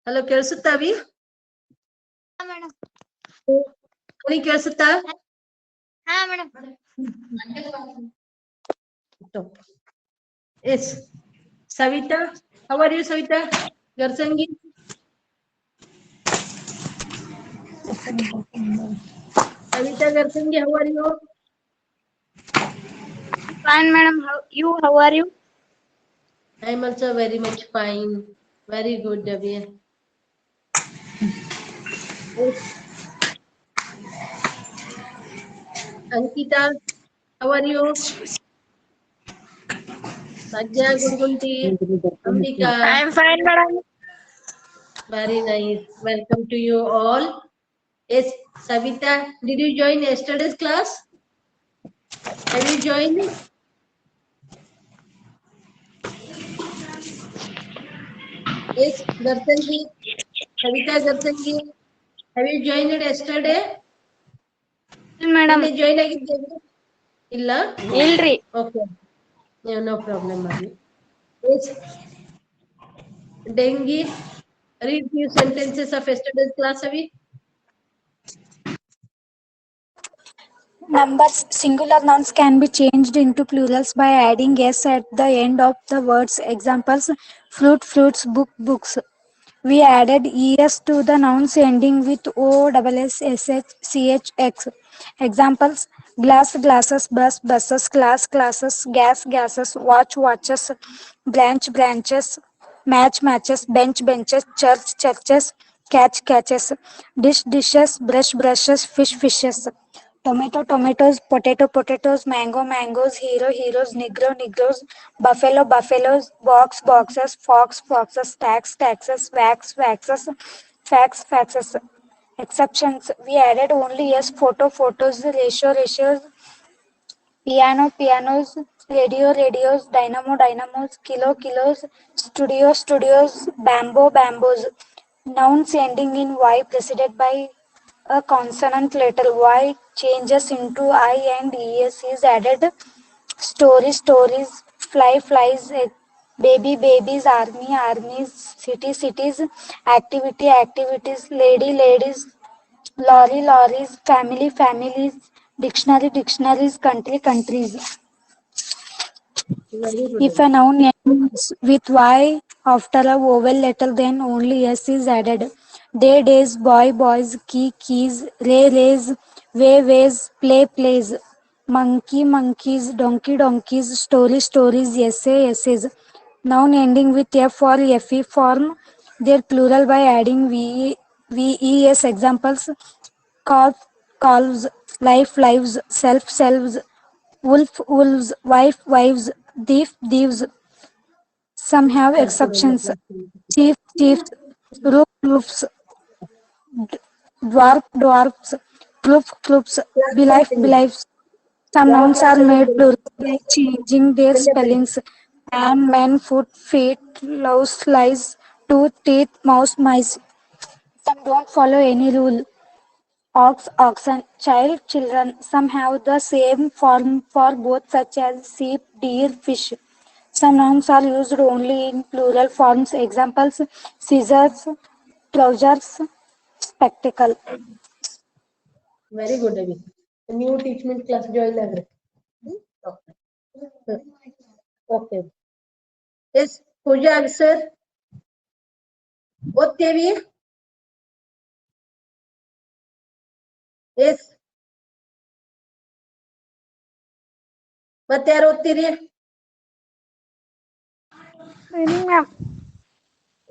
Hello, ಕೇಳಿಸುತ್ತಾ ಅವಿ? Madam. ಅವನಿಗೆ ಕೇಳಿಸುತ್ತಾ? ಹಾ madam. Yes Savita, how are you Savita? Garsangi? Savita Garsangi, how are you? Fine madam. How are you? I am also very much fine. Very good, Avi. Ankita, how are you? Sajja, Gurgunti, Ambika. I am fine madam. Very nice. Welcome to you all. Yes, Savita, did you join yesterday's class? Have you joined it? Yes, Garsangi, Savita Garsangi, have you joined it yesterday? Madam. ನಿನ್ನೆ join ಆಗಿದ್ದೇವೆ ಇಲ್ಲ? ಇಲ್ರಿ. Okay, no problem ಅಲ್ಲಿ. Yes, Dengi, read few sentences of yesterday's class, Avi. Numbers, singular nouns can be changed into plurals by adding s at the end of the words. Examples: fruit, fruits, book, books. We added es to the nouns ending with o, sh, ch. Examples: glass, glasses, bus, buses, class, classes, gas, gases, watch, watches, branch, branches, match, matches, bench, benches, church, churches, catch, catches, dish, dishes, brush, brushes, fish, fishes. Tomato, tomatoes, potato, potatoes, mango, mangoes, hero, heroes, negro, negroes, buffalo, buffaloes, box, boxes, fox, foxes, tax, taxes, wax, waxes, fax, faxes. Exceptions: we added only yes, photo, photos, ratio, ratios, piano, pianos, radio, radios, dynamo, dynamos, kilo, kilos, studio, studios, bamboo, bamboos. Nouns ending in y preceded by a consonant letter y changes into I and es is added. Story, stories, fly, flies, baby, babies, army, armies, city, cities, activity, activities, lady, ladies, lorry, lorries, family, families, dictionary, dictionaries, country, countries. Very good. If a noun ends with y after a vowel letter, then only s is added. Day, days, boy, boys, key, keys, ray, rays, way, ways, play, plays, monkey, monkeys, donkey, donkeys, story, stories, essay, essays. Noun ending with f or fe form their plural by adding ves. Examples: calf, calves, life, lives, self, selves, wolf, wolves, wife, wives, thief, thieves. Some have exceptions: chief, chiefs, roof, roofs, dwarf, dwarfs, kloof, kloofs, belief, beliefs. Some nouns are made plural by changing their spellings: man, man, foot, feet, louse, lies, tooth, teeth, mouse, mice. Some don't follow any rule: ox, oxen, child, children. Some have the same form for both, such as sheep, deer, fish. Some nouns are used only in plural forms. Examples: scissors, trousers, spectacle. Very good, Avi. New teachment class join agre. Okay. Okay. Yes, Pooja answer. ಓದ್ತೇವಿ? Yes, ಮತ್ತೆ ಯಾರು ಓದ್ತೀರಿ?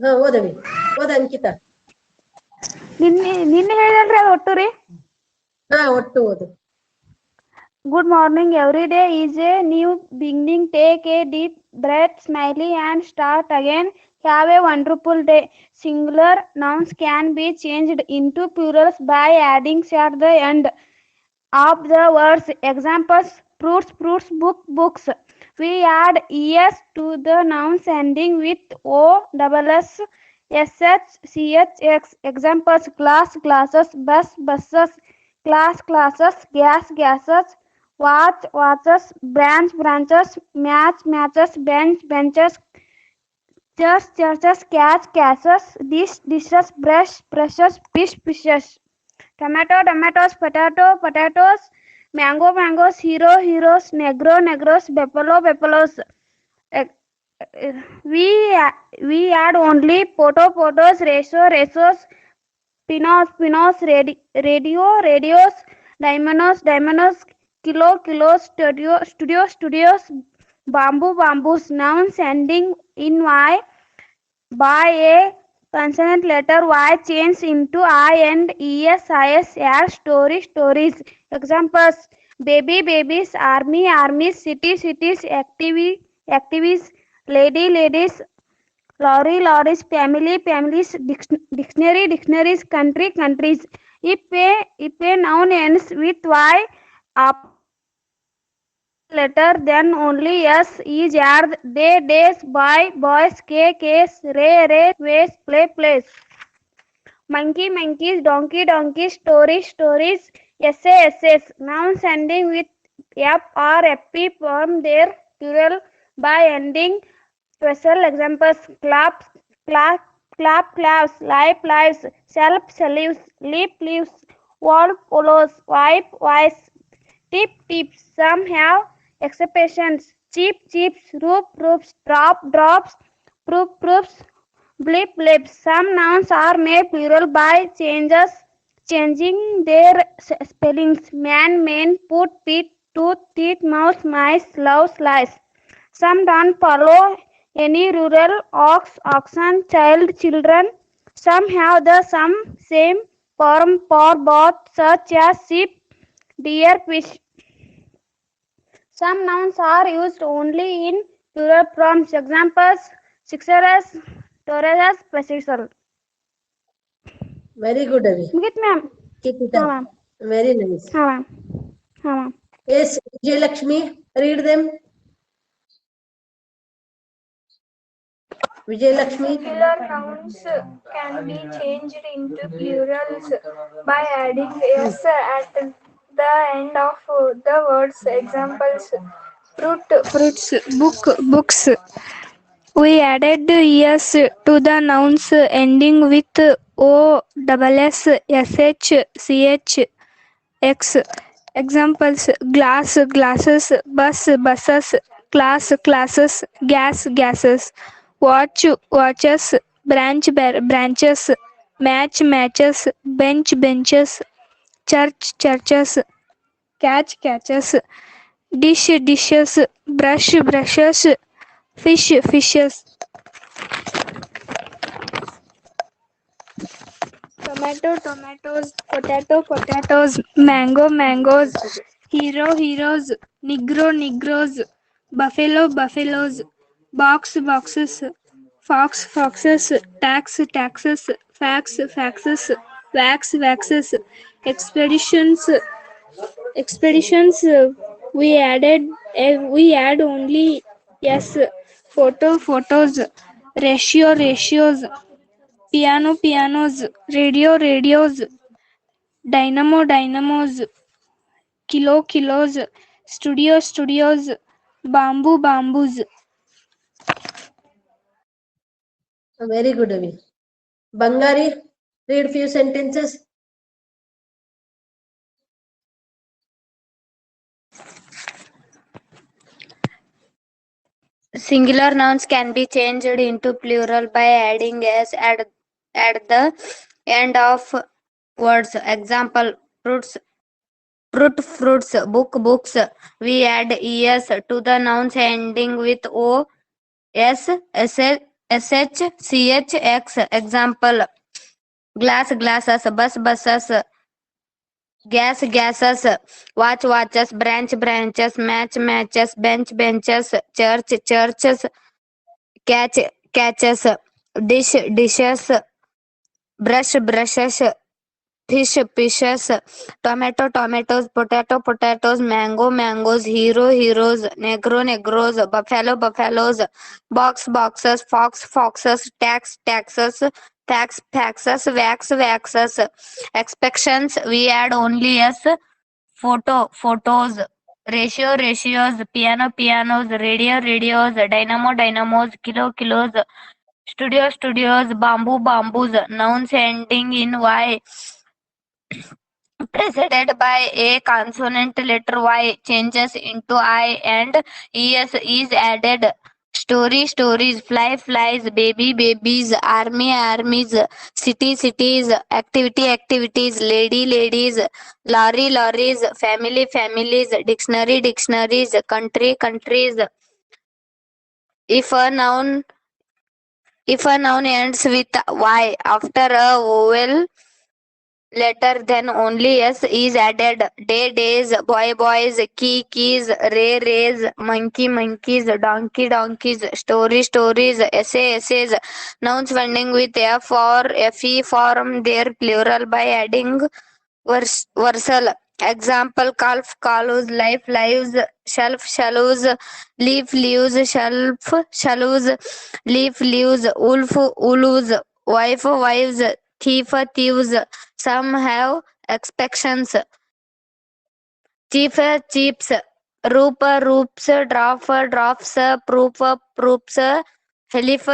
ಹಾ, ಓದವಿ. ಓದ ಅಂಕಿತಾ. ನಿನ್ನೆ ಹೇಳಿದಲ್ರಿ ಅದು ಒಟ್ಟು ರೀ. ಹಾ, ಒಟ್ಟು ಓದು. Good morning. Every day is a new beginning. Take a deep breath, smiley, and start again. Have a wonderful day. Singular nouns can be changed into plurals by adding at the end of the words. Examples: fruits, fruits, book, books. We add es to the nouns ending with o, double s, sh, ch. Examples: glass, glasses, bus, buses, class, classes, gas, gases, watch, watches, branch, branches, match, matches, bench, benches, churches, catches, dishes, brushes, fishes. Tomato, tomatoes, potatoes, mangoes, heroes, negros, buffaloes. Eh, we add only photos, ratios, pinos, radios, diamonds, kilos, studios, bamboos, nouns ending in Y by a consonant letter Y change into I and ES, add stories. Examples: babies, armies, cities, activities, ladies, lorries, families, dictionaries, countries. If a noun ends with Y, up letter, then only S is added. Days, boys, case, ways, plays. Monkeys, donkeys, stories, essays. Nouns ending with F or FP form their plural by ending vessel. Examples: claps, lives, selves, leaves, wall follows, wipes, tips. Some have exceptions: chips, roofs, drops, proofs, blips. Some nouns are made plural by changing their spellings: man, put, pit, tooth, teeth, mouse, mice, loves, lies. Some don't follow any rural: oxen, children. Some have the same form for both, such as sheep, deer, fish. Some nouns are used only in plural forms. Examples: successors, Taurus, precisal. Very good, Avi. मुगित ma'am. Keep it हाँ up. ma'am. Very nice. हाँ ma'am. हाँ ma'am. Yes, Vijay Lakshmi, read them. Vijay Lakshmi. Singular nouns can be changed into plurals by adding s at the end of the words. Examples: fruits, books. We added s to the nouns ending with o, sh, x. Examples: glasses, buses, classes, gases, watches, branches, matches, benches, churches, catches, dishes, brushes, fishes. Tomatoes, potatoes, mangoes, heroes, negros, buffaloes, boxes, foxes, taxes, faxes, waxes, expeditions. We add only yes, photos, ratios, pianos, radios, dynamos, kilos, studios, bamboos. Very good, Avi. Bangari, read few sentences. Singular nouns can be changed into plural by adding s at the end of words. Example: fruits, books. We add es to the nouns ending with o, s, sh, ch, x. Example: glasses, buses, gases, watches, branches, matches, benches, churches, catches, dishes, brushes, fishes, tomatoes, potatoes, mangoes, heroes, negros, buffaloes, boxes, foxes, taxes, faxes, waxes, expectations. We add only as photos, ratios, pianos, radios, dynamos, kilos, Studio, studios, bamboo, bamboos. Nouns ending in Y preceded by a consonant letter Y changes into I and ES is added. Story, stories, fly, flies, baby, babies, army, armies, city, cities, activity, activities, lady, ladies, lorry, lorries, family, families, dictionary, dictionaries, country, countries. If a noun if a noun ends with Y after a vowel letter, then only S is added. Day, days, boy, boys, key, keys, ray, rays, monkey, monkeys, donkey, donkeys, story, stories, essay, essays. Nouns ending with F or FE form their plural by adding versal. Example: calf, cows, life, lives, shelf, shallows, leaf, leaves, shelf, shallows, leaf, leaves, wolf, ulus, wife, wives, thief, thieves. Some have expectations. Chief, chiefs, roof, roofs, draft, drafts, proof, proofs, belief,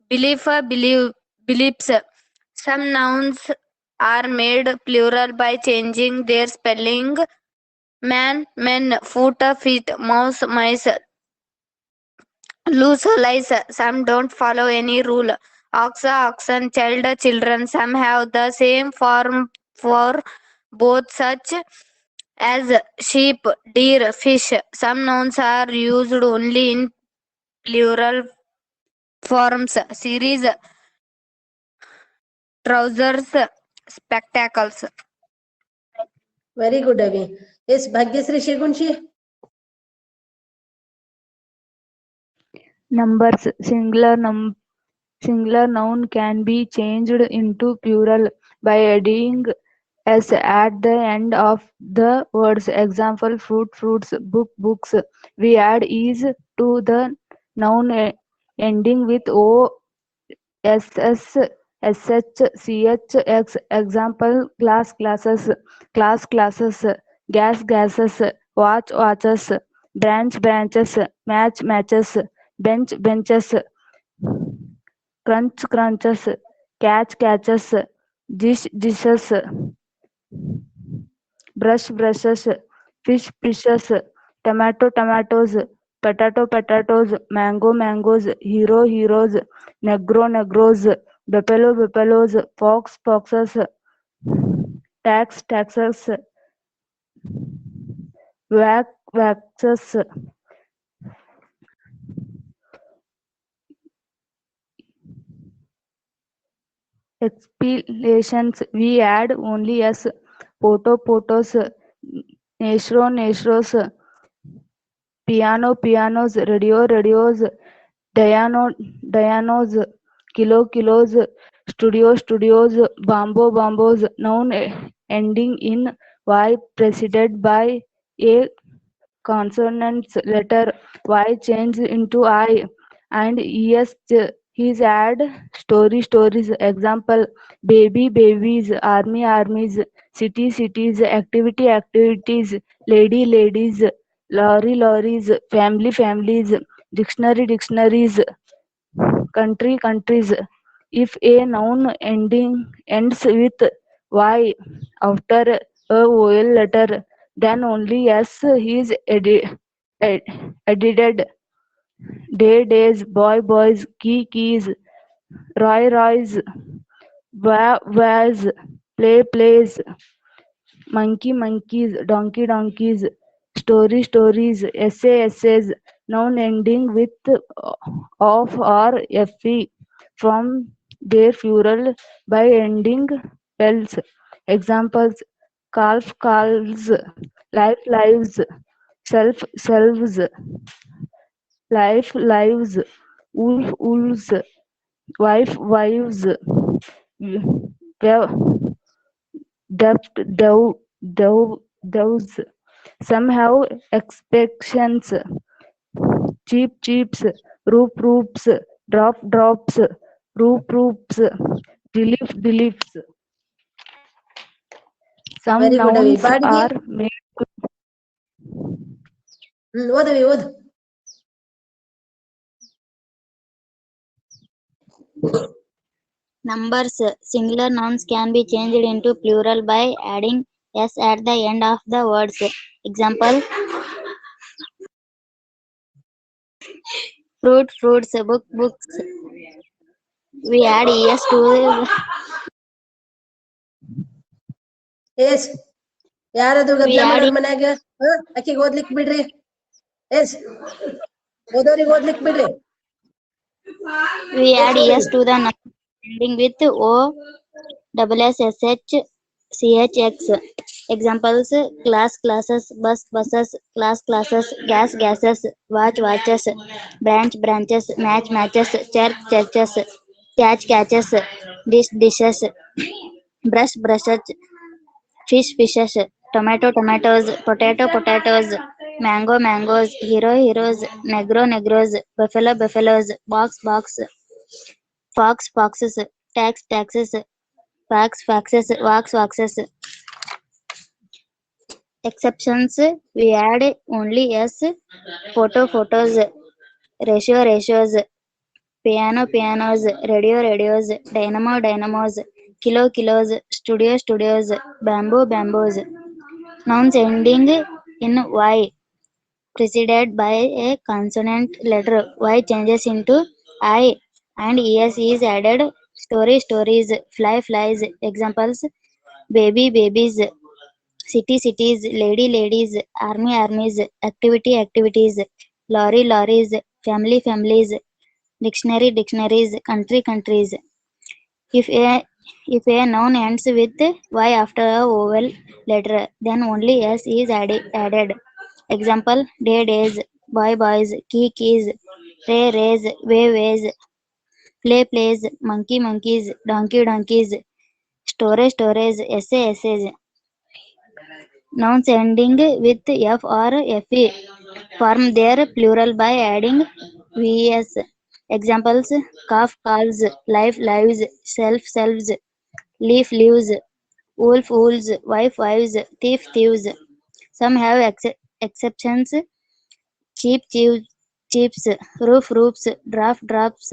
belief, beliefs. Some nouns are made plural by changing their spelling. Man, men, foot, feet, mouse, mice, loose, lice. Some don't follow any rule. Ox, oxen, child, children. Some have the same form for both, such as sheep, deer, fish. Some nouns are used only in plural forms. Series, trousers, spectacles. Very good, Avi. Yes, Bhagyasri Shegunshi. Numbers. Singular noun can be changed into plural by adding s at the end of the words. Example: fruit, fruits, book, books. We add is to the noun ending with o, ss, sh, ch, x. Example: glass, glasses, class, classes, gas, gases, watch, watches, branch, branches, match, matches, bench, benches, crunch, crunches, catch, catches, dish, dishes, brush, brushes, fish, fishes, tomato, tomatoes, potato, potatoes, mango, mangoes, hero, heroes, negro, negros, buffalo, buffaloes, fox, foxes, tax, taxes, wax, waxes, expilations. We add only s. Photo, photos, nashro, nashros, piano, pianos, radio, radios, Diano, Dianos, Kilo, kilos, studio, studios, bambo, bambos. Noun ending in Y preceded by a consonant letter Y change into I and es his add story, stories. Example: baby, babies, army, armies, city, cities, activity, activities, lady, ladies, lorry, lorries, family, families, dictionary, dictionaries, country, countries. If a noun ending ends with Y after a vowel letter, then only S is edited. Day, days, boy, boys, key, keys, Roy, roys, was, play, plays, monkey, monkeys, donkey, donkeys, story, stories, essay, essays. Noun ending with of or fe from their plural by ending else. Examples: calf, calves, life, lives, self, selves, life, lives, wolf, wolves, wife, wives, deft, dove, dove, doves. Some have expectations: cheap, cheaps, roof, roofs, drop, drops, roof, roofs, relief, reliefs. Some Very good, Avi. nouns Badgi. are made ಓದವಿ ಓದು. Numbers. Singular nouns can be changed into plural by adding s at the end of the words. Example: fruit, fruits, book, books. We add es to S ಯಾರದು we ಗದ್ಲ add ಮಾಡೋರ್ ಮನ್ಯಾಗ ಆಕಿಗೆ ಓದ್ಲಿಕ್ ಬಿಡ್ರಿ. S ಓದೋರಿಗೆ ಓದ್ಲಿಕ್ ಬಿಡ್ರಿ. we add es to the number ending with o double sh chx. Examples: class, classes, bus, buses, class, classes, gas, gases, watch, watches, branch, branches, match, matches, church, churches, catch, catches, dish, dishes, brush, brushes, fish, fishes, tomato, tomatoes, potato, potatoes, mango, mangoes, hero, heroes, negro, negros, buffalo, buffaloes, box, box, fox, foxes, tax, taxes, fax, faxes, wax, waxes. Exceptions: we add only s, photo, photos, ratio, ratios, piano, pianos, radio, radios, dynamo, dynamos, kilo, kilos, studio, studios, bamboo, bamboos. Nouns ending in y preceded by a consonant letter y changes into I and es is added. Story, stories, fly, flies. Examples: baby, babies, city, cities, lady, ladies, army, armies, activity, activities, lorry, lorries, family, families, dictionary, dictionaries, country, countries. If a noun ends with y after a vowel letter, then only s is added. Example: day, days, boy, boys, key, keys, ray, rays, way, ways, play, plays, monkey, monkeys, donkey, donkeys, storage, storage, essay, essays. Nouns ending with f or fe form their plural by adding vs. Examples: calf, calves, life, lives, self, selves, leaf, leaves, wolf, wolves, wife, wives, thief, thieves. Some have exceptions: cheap, cheaps, roof, roofs, draft, drafts,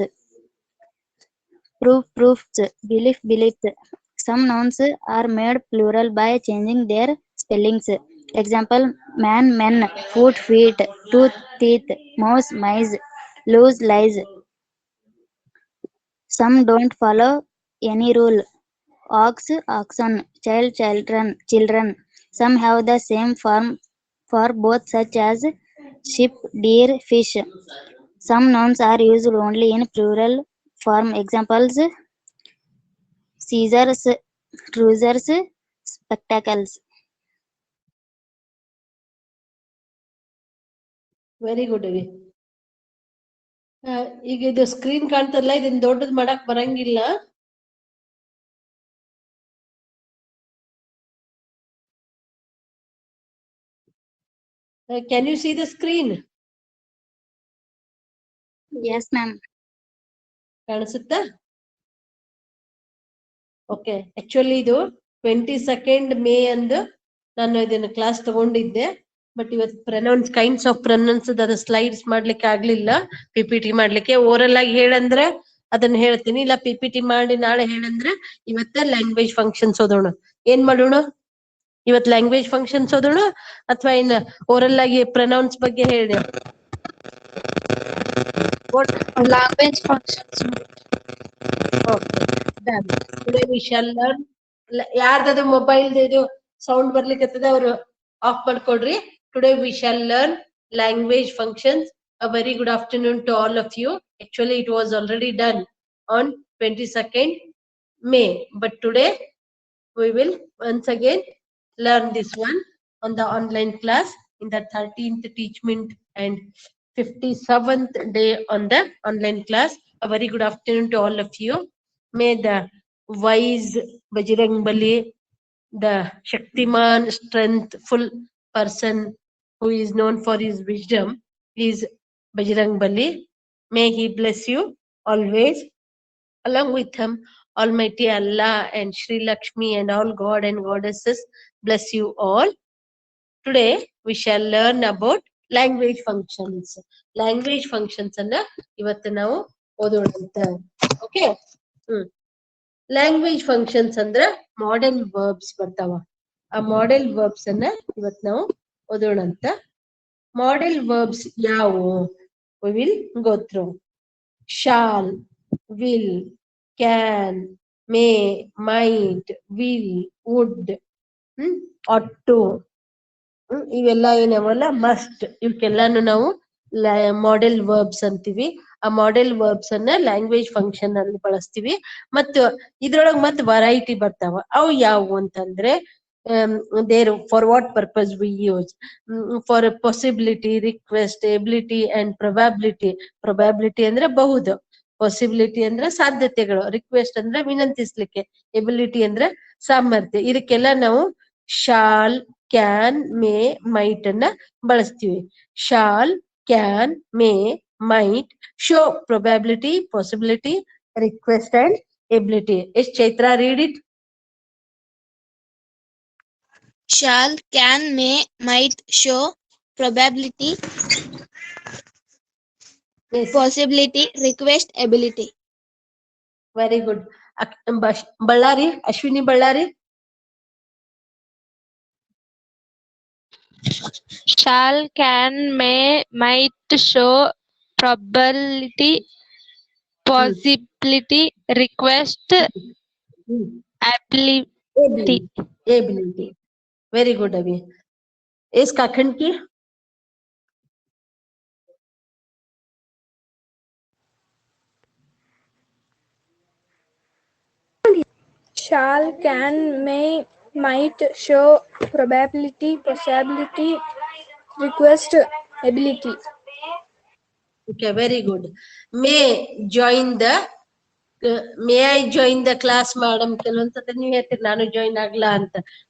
proof, proofs, belief, beliefs. Some nouns are made plural by changing their spellings. Example: man, men, foot, feet, tooth, teeth, mouse, mice, lose, lies. Some don't follow any rule. Ox, oxen, child, children, children. Some have the same form for both, such as sheep, deer, fish. Some nouns are used only in plural form. Examples: scissors, trousers, spectacles. Very good ಅವಿ. ಈಗ ಇದು screen ಕಾಣ್ತಲ್ಲ, ಇದನ್ನ ದೊಡ್ಡದ್ ಮಾಡಕ್ ಬರಂಗಿಲ್ಲ. Can U C the screen? Yes, ma'am. ಕಾಣಿಸುತ್ತಾ? Okay. Actually ಇದು 22nd May ಅಂದು ನಾನು ಇದನ್ನ ಕ್ಲಾಸ್ ತಗೊಂಡಿದ್ದೆ. ಬಟ್ ಇವತ್ತು ಕೈಂಡ್ಸ್ ಆಫ್ ಪ್ರನೌನ್ಸ್ ಅದ ಸ್ಲೈಡ್ಸ್ ಮಾಡ್ಲಿಕ್ಕೆ ಆಗ್ಲಿಲ್ಲ. ಪಿಪಿಟಿ ಮಾಡ್ಲಿಕ್ಕೆ ಓರಲ್ ಆಗಿ ಹೇಳಂದ್ರೆ ಅದನ್ನ ಹೇಳ್ತೀನಿ, ಇಲ್ಲ ಪಿಪಿಟಿ ಮಾಡಿ ನಾಳೆ ಹೇಳಂದ್ರೆ ಇವತ್ತ ಲ್ಯಾಂಗ್ವೇಜ್ ಫಂಕ್ಷನ್ಸ್ ಓದೋಣ. ಏನ್ ಮಾಡೋಣ? ಇವತ್ ಲ್ಯಾಂಗ್ವೇಜ್ ಫಂಕ್ಷನ್ಸ್ ಓದೋಣ ಅಥವಾ ಇನ್ ಓರಲ್ ಆಗಿ ಪ್ರನೌನ್ಸ್ ಬಗ್ಗೆ ಹೇಳಿ? Language functions. Okay, done. Today we shall learn. ಯಾರ್ದದು ಮೊಬೈಲ್ ಇದು ಸೌಂಡ್ ಬರ್ಲಿಕ್ಕತ್ತದ ಅವ್ರು ಆಫ್ ಮಾಡ್ಕೊಡ್ರಿ. Today we shall learn language functions. A very good afternoon to all of you. Actually it was already done on 22nd May, but today we will once again learn this one on the online class in the 13th teachment and 57th day on the online class. A very good afternoon to all of you. May the wise Bajrang Bali, the Shaktiman, strengthful person who is known for his wisdom, is Bajrang Bali. May he bless you always. Along with him, Almighty Allah and Sri Lakshmi and all God and goddesses bless you all. Today we shall learn about language functions. Language functions ಅನ್ನ ಇವತ್ತು ನಾವು ಓದೋಣ ಅಂತ. Okay. Language functions ಅಂದ್ರೆ model verbs ಬರ್ತಾವ. ಆ model verbs ಅನ್ನ ಇವತ್ ನಾವು ಓದೋಣ ಅಂತ. ಮಾಡೆಲ್ ವರ್ಬ್ಸ್ ಯಾವುವು? We will go through. Shall, will, can, may, might, will, would, ought to, ಇವೆಲ್ಲ ಏನವಲ್ಲ ಮಸ್ಟ್, ಇವಕ್ಕೆಲ್ಲಾನು ನಾವು ಮಾಡೆಲ್ ವರ್ಬ್ಸ್ ಅಂತೀವಿ. ಆ ಮಾಡೆಲ್ ವರ್ಬ್ಸ್ ಅನ್ನ ಲ್ಯಾಂಗ್ವೇಜ್ ಫಂಕ್ಷನ್ ಅಲ್ಲಿ ಬಳಸ್ತೀವಿ. ಮತ್ತು ಇದ್ರೊಳಗ್ ಮತ್ ವೆರೈಟಿ ಬರ್ತಾವ. ಅವು ಯಾವುವು ಅಂತಂದ್ರೆ there for what purpose we use for possibility, request, ability and probability. Probability ಅಂದ್ರೆ ಬಹುದು, ಪಾಸಿಬಿಲಿಟಿ ಅಂದ್ರೆ ಸಾಧ್ಯತೆಗಳು, ರಿಕ್ವೆಸ್ಟ್ ಅಂದ್ರೆ ವಿನಂತಿಸ್ಲಿಕ್ಕೆ, ಎಬಿಲಿಟಿ ಅಂದ್ರೆ ಸಾಮರ್ಥ್ಯ. ಇದಕ್ಕೆಲ್ಲ ನಾವು ಶಾಲ್, ಕ್ಯಾನ್, ಮೇ, ಮೈಟ್ ಅನ್ನ ಬಳಸ್ತೀವಿ. Shall, can, may, might show probability, possibility, request and ability. Is Chaitra read it? Shall, can, may, might, show, probability, Yes. possibility, request, ability. Very good. Ballari, Ashwini Ballari. Shall, can, may, might, show, probability, possibility, request, ability. Ability. Very good, Abhi. Is Kakhand ki? Shall, can, may, might, show, probability, possibility, request, ability. Okay, very good. May join the may I join the class madam. ಕೆಲವೊಂದ್ಸತಿ ನೀವ್ ಹೇಳ್ತೀರಿ ನಾನು join ಆಗ್ಲಾ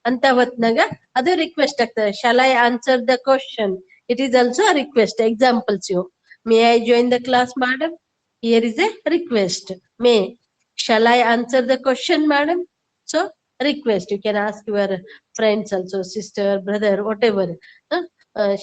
ಅಂತ ಹೊತ್ನಾಗ ಅದು request ಆಗ್ತದೆ. Shall I answer the question, it is also request. Examples ಇವು. May I join the class madam, here is a request. May. Shall I answer the question madam, so request. You can ask your friends also, sister, brother, whatever.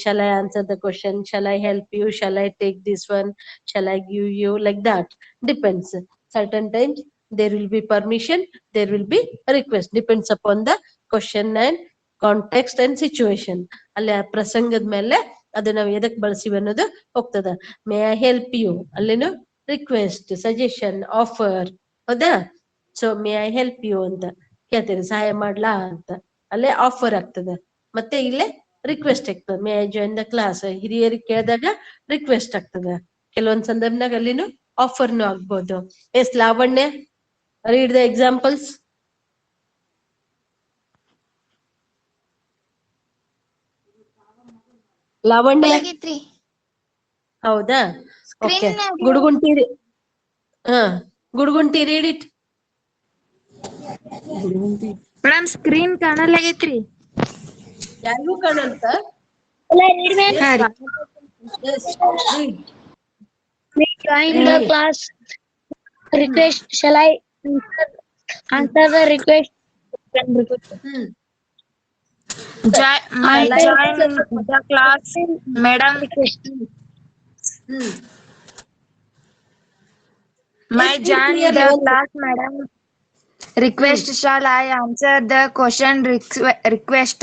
Shall I answer the question? Shall I help you? Shall I take this one? Shall I give you? Like that. Depends. Certain times there will be permission, there will be request. Depends upon the question and context and situation. ಅಲ್ಲಿ ಆ ಪ್ರಸಂಗದ ಮೇಲೆ ಅದು ನಾವು ಎದಕ್ ಬಳಸಿವಿ ಅನ್ನೋದು ಹೋಗ್ತದ. May I help you, ಅಲ್ಲೇನು ರಿಕ್ವೆಸ್ಟ್, ಸಜೆಷನ್, ಆಫರ್. ಹೌದಾ? So may I help you ಅಂತ ಕೇಳ್ತೀರಿ, ಸಹಾಯ ಮಾಡ್ಲಾ ಅಂತ, ಅಲ್ಲೇ ಆಫರ್ ಆಗ್ತದೆ. ಮತ್ತೆ ಇಲ್ಲೇ ರಿಕ್ವೆಸ್ಟ್ ಆಗ್ತದೆ. May I join the class, ಹಿರಿಯರಿಗೆ ಕೇಳಿದಾಗ ರಿಕ್ವೆಸ್ಟ್ ಆಗ್ತದೆ. ಕೆಲವೊಂದ್ ಸಂದರ್ಭನಾಗ ಅಲ್ಲಿನು ಆಫರ್ನು ಆಗ್ಬೋದು. Yes Lavanya, read the examples. Lavanya, ಹೌದಾ? Okay. Gudugunti, Gudugunti read it. Madam screen ಕಾಣಲಾಗೈತ್ರಿ. ಯಾರಿಗೂ ಕಾಣಂತ? Join the class. Request. Shall I answer the request? Join the class, madam. My join the class, madam. Request. Shall I answer the question? Request.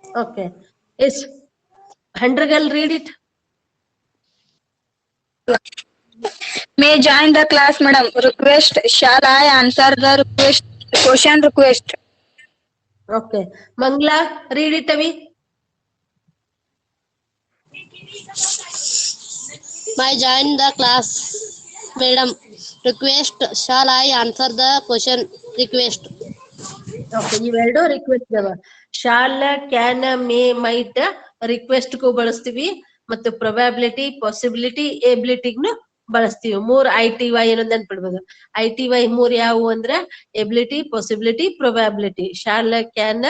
Okay. Yes. Handragal, read it. May join the class, madam. Request. Shall I answer the request? Question. Request. Okay. Mangla, read it, Avi. May join the class, madam. Request. Shall I answer the question? Request. Okay. ಇವೆರಡು request ಅವ. Shall, can, may, might request ಗೂ ಬಳಸ್ತೀವಿ, ಮತ್ತು probability, possibility, ಎಬಿಲಿಟಿಗೂ ಬಳಸ್ತೀವಿ. 3 ITY ಏನೊಂದ್ ನೆನ್ಪಿಡ್ಬೋದು. ITY 3 ಯಾವುವು ಅಂದ್ರೆ ability, possibility, probability. Shall, can,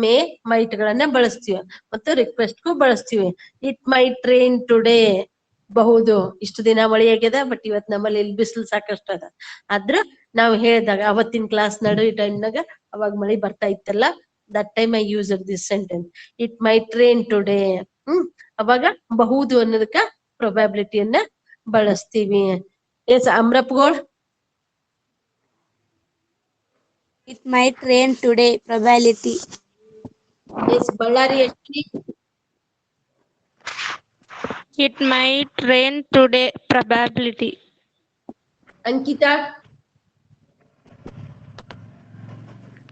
may, might ಗಳನ್ನ ಬಳಸ್ತೀವಿ, ಮತ್ತು ರಿಕ್ವೆಸ್ಟ್ ಗೂ ಬಳಸ್ತೀವಿ. ಇಟ್ ಮೈಟ್ ರೈನ್ ಟುಡೇ, ಬಹುದು. ಇಷ್ಟು ದಿನ ಮಳಿ ಆಗ್ಯದ, ಬಟ್ ಇವತ್ ನಮ್ಮಲ್ಲಿ ಇಲ್ಲಿ ಬಿಸಿಲು ಸಾಕಷ್ಟು ಅದ. ಆದ್ರ ನಾವು ಹೇಳಿದಾಗ ಅವತ್ತಿನ ಕ್ಲಾಸ್ ನಡು ಟೈಮ್ನಾಗ ಅವಾಗ ಮಳಿ ಬರ್ತಾ ಇತ್ತಲ್ಲ, that time I used this sentence. It might rain today. ಅವಾಗ ಬಹುದು ಅನ್ನೋದಕ್ಕ ಪ್ರೊಬ್ಯಾಬಿಲಿಟಿಯನ್ನ ಬಳಸ್ತೀವಿ. Yes, Amrapgod. It might rain today. Probability. Yes, Ballari Ashwini. It might rain today. Probability. Ankita.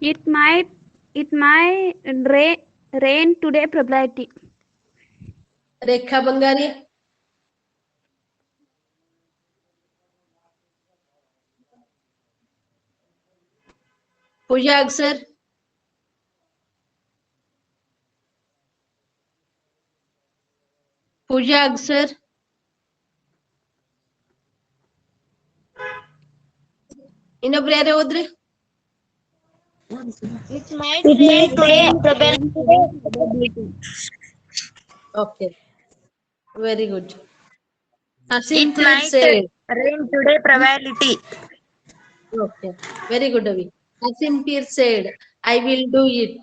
It might rain today. Probability. Rekha Bangari. Pooja Agsar. Pooja Agsar. ಇನ್ನೊಬ್ರು ಯಾರೇ ಹೋದ್ರಿ? It might rain today. Probability. Okay, very good. It Asimtir might said. rain today. Probability. Okay, very good, Avi. Asimtir said, I will do it.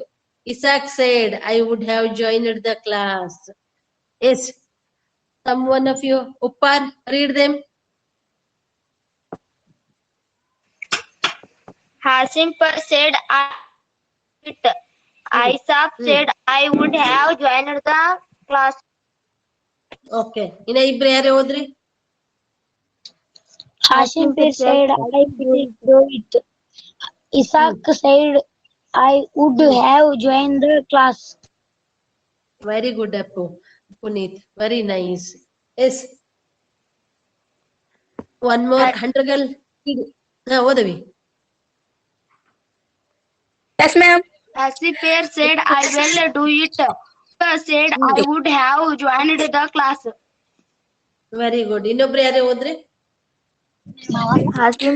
Isaac said, I would have joined the class. Yes. Some one of you, Uppar, read them. Hasim said, Isaac said, I would have joined the class. Okay. ಇನ್ನ ಇಬ್ರು ಯಾರೇ ಹೋದ್ರಿ? Hasim said, I will do it. Isaac said, I would have joined the class. Very good, Appu. Puneet, very nice. Yes. One more, Huntergal. ಓದವಿ. Yes, ma'am. Hasim said, I will do it. Said, I would have joined the class. Very good. ಇನ್ನೊಬ್ರು ಯಾರೇ ಹೋದ್ರಿ? Hasim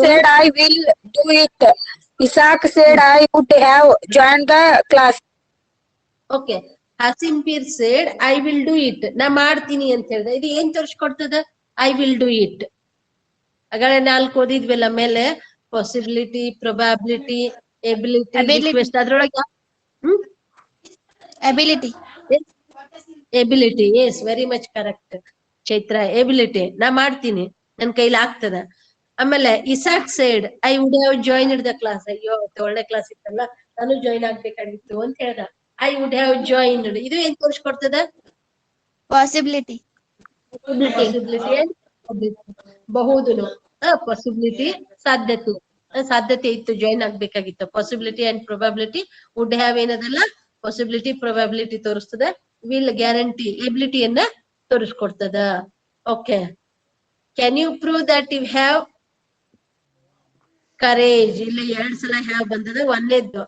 said, I will do it. Isaac said, I would have joined the class. Okay. Hasim Peer said I will do it. ನಾ ಮಾಡ್ತೀನಿ ಅಂತ ಹೇಳಿದೆ. ಇದು ಏನ್ ತೋರಿಸ್ಕೊಡ್ತದ? I will do it. ಆಗಲೇ 4 ಓದಿದ್ವಲ್ಲ ಮೇಲೆ ಪಾಸಿಬಿಲಿಟಿ, ಪ್ರೊಬಾಬಿಲಿಟಿ, ಎಬಿಲಿಟಿ, ರಿಕ್ವೆಸ್ಟ್. ಅದ್ರೊಳಗೆ ability. Ability. Yes, very much correct Chaitra. Ability, ನಾ ಮಾಡ್ತೀನಿ, ನನ್ ಕೈಲಿ ಆಗ್ತದ. ಆಮೇಲೆ Isak said I would have joined the class. ಅಯ್ಯೋ ಒಳ್ಳೆ ಕ್ಲಾಸ್ ಇತ್ತಲ್ಲ, ನಾನು ಜಾಯಿನ್ ಆಗ್ಬೇಕಾಗಿತ್ತು ಅಂತ ಹೇಳ್ದ. I would have joined. ಇದು ಏನ್ ತೋರಿಸ್ಕೊಡ್ತದ? Possibility. ಬಹುದು. ಪಾಸಿಬಿಲಿಟಿ, ಸಾಧ್ಯತೆ. ಸಾಧ್ಯತೆ ಇತ್ತು, ಜಾಯಿನ್ ಆಗ್ಬೇಕಾಗಿತ್ತು. Possibility and probability. Would have ಏನದಲ್ಲ, ಪಾಸಿಬಿಲಿಟಿ, ಪ್ರೊಬಾಬಿಲಿಟಿ ತೋರಿಸ್ತದ. ವಿಲ್ ಗ್ಯಾರಂಟಿ, ಎಬಿಲಿಟಿಯನ್ನ ತೋರಿಸ್ಕೊಡ್ತದ. Okay. Can you prove that you have courage? ಇಲ್ಲಿ 2 ಸಲ ಹ್ಯಾವ್ ಬಂದದ. ಒಂದೇದ್ದು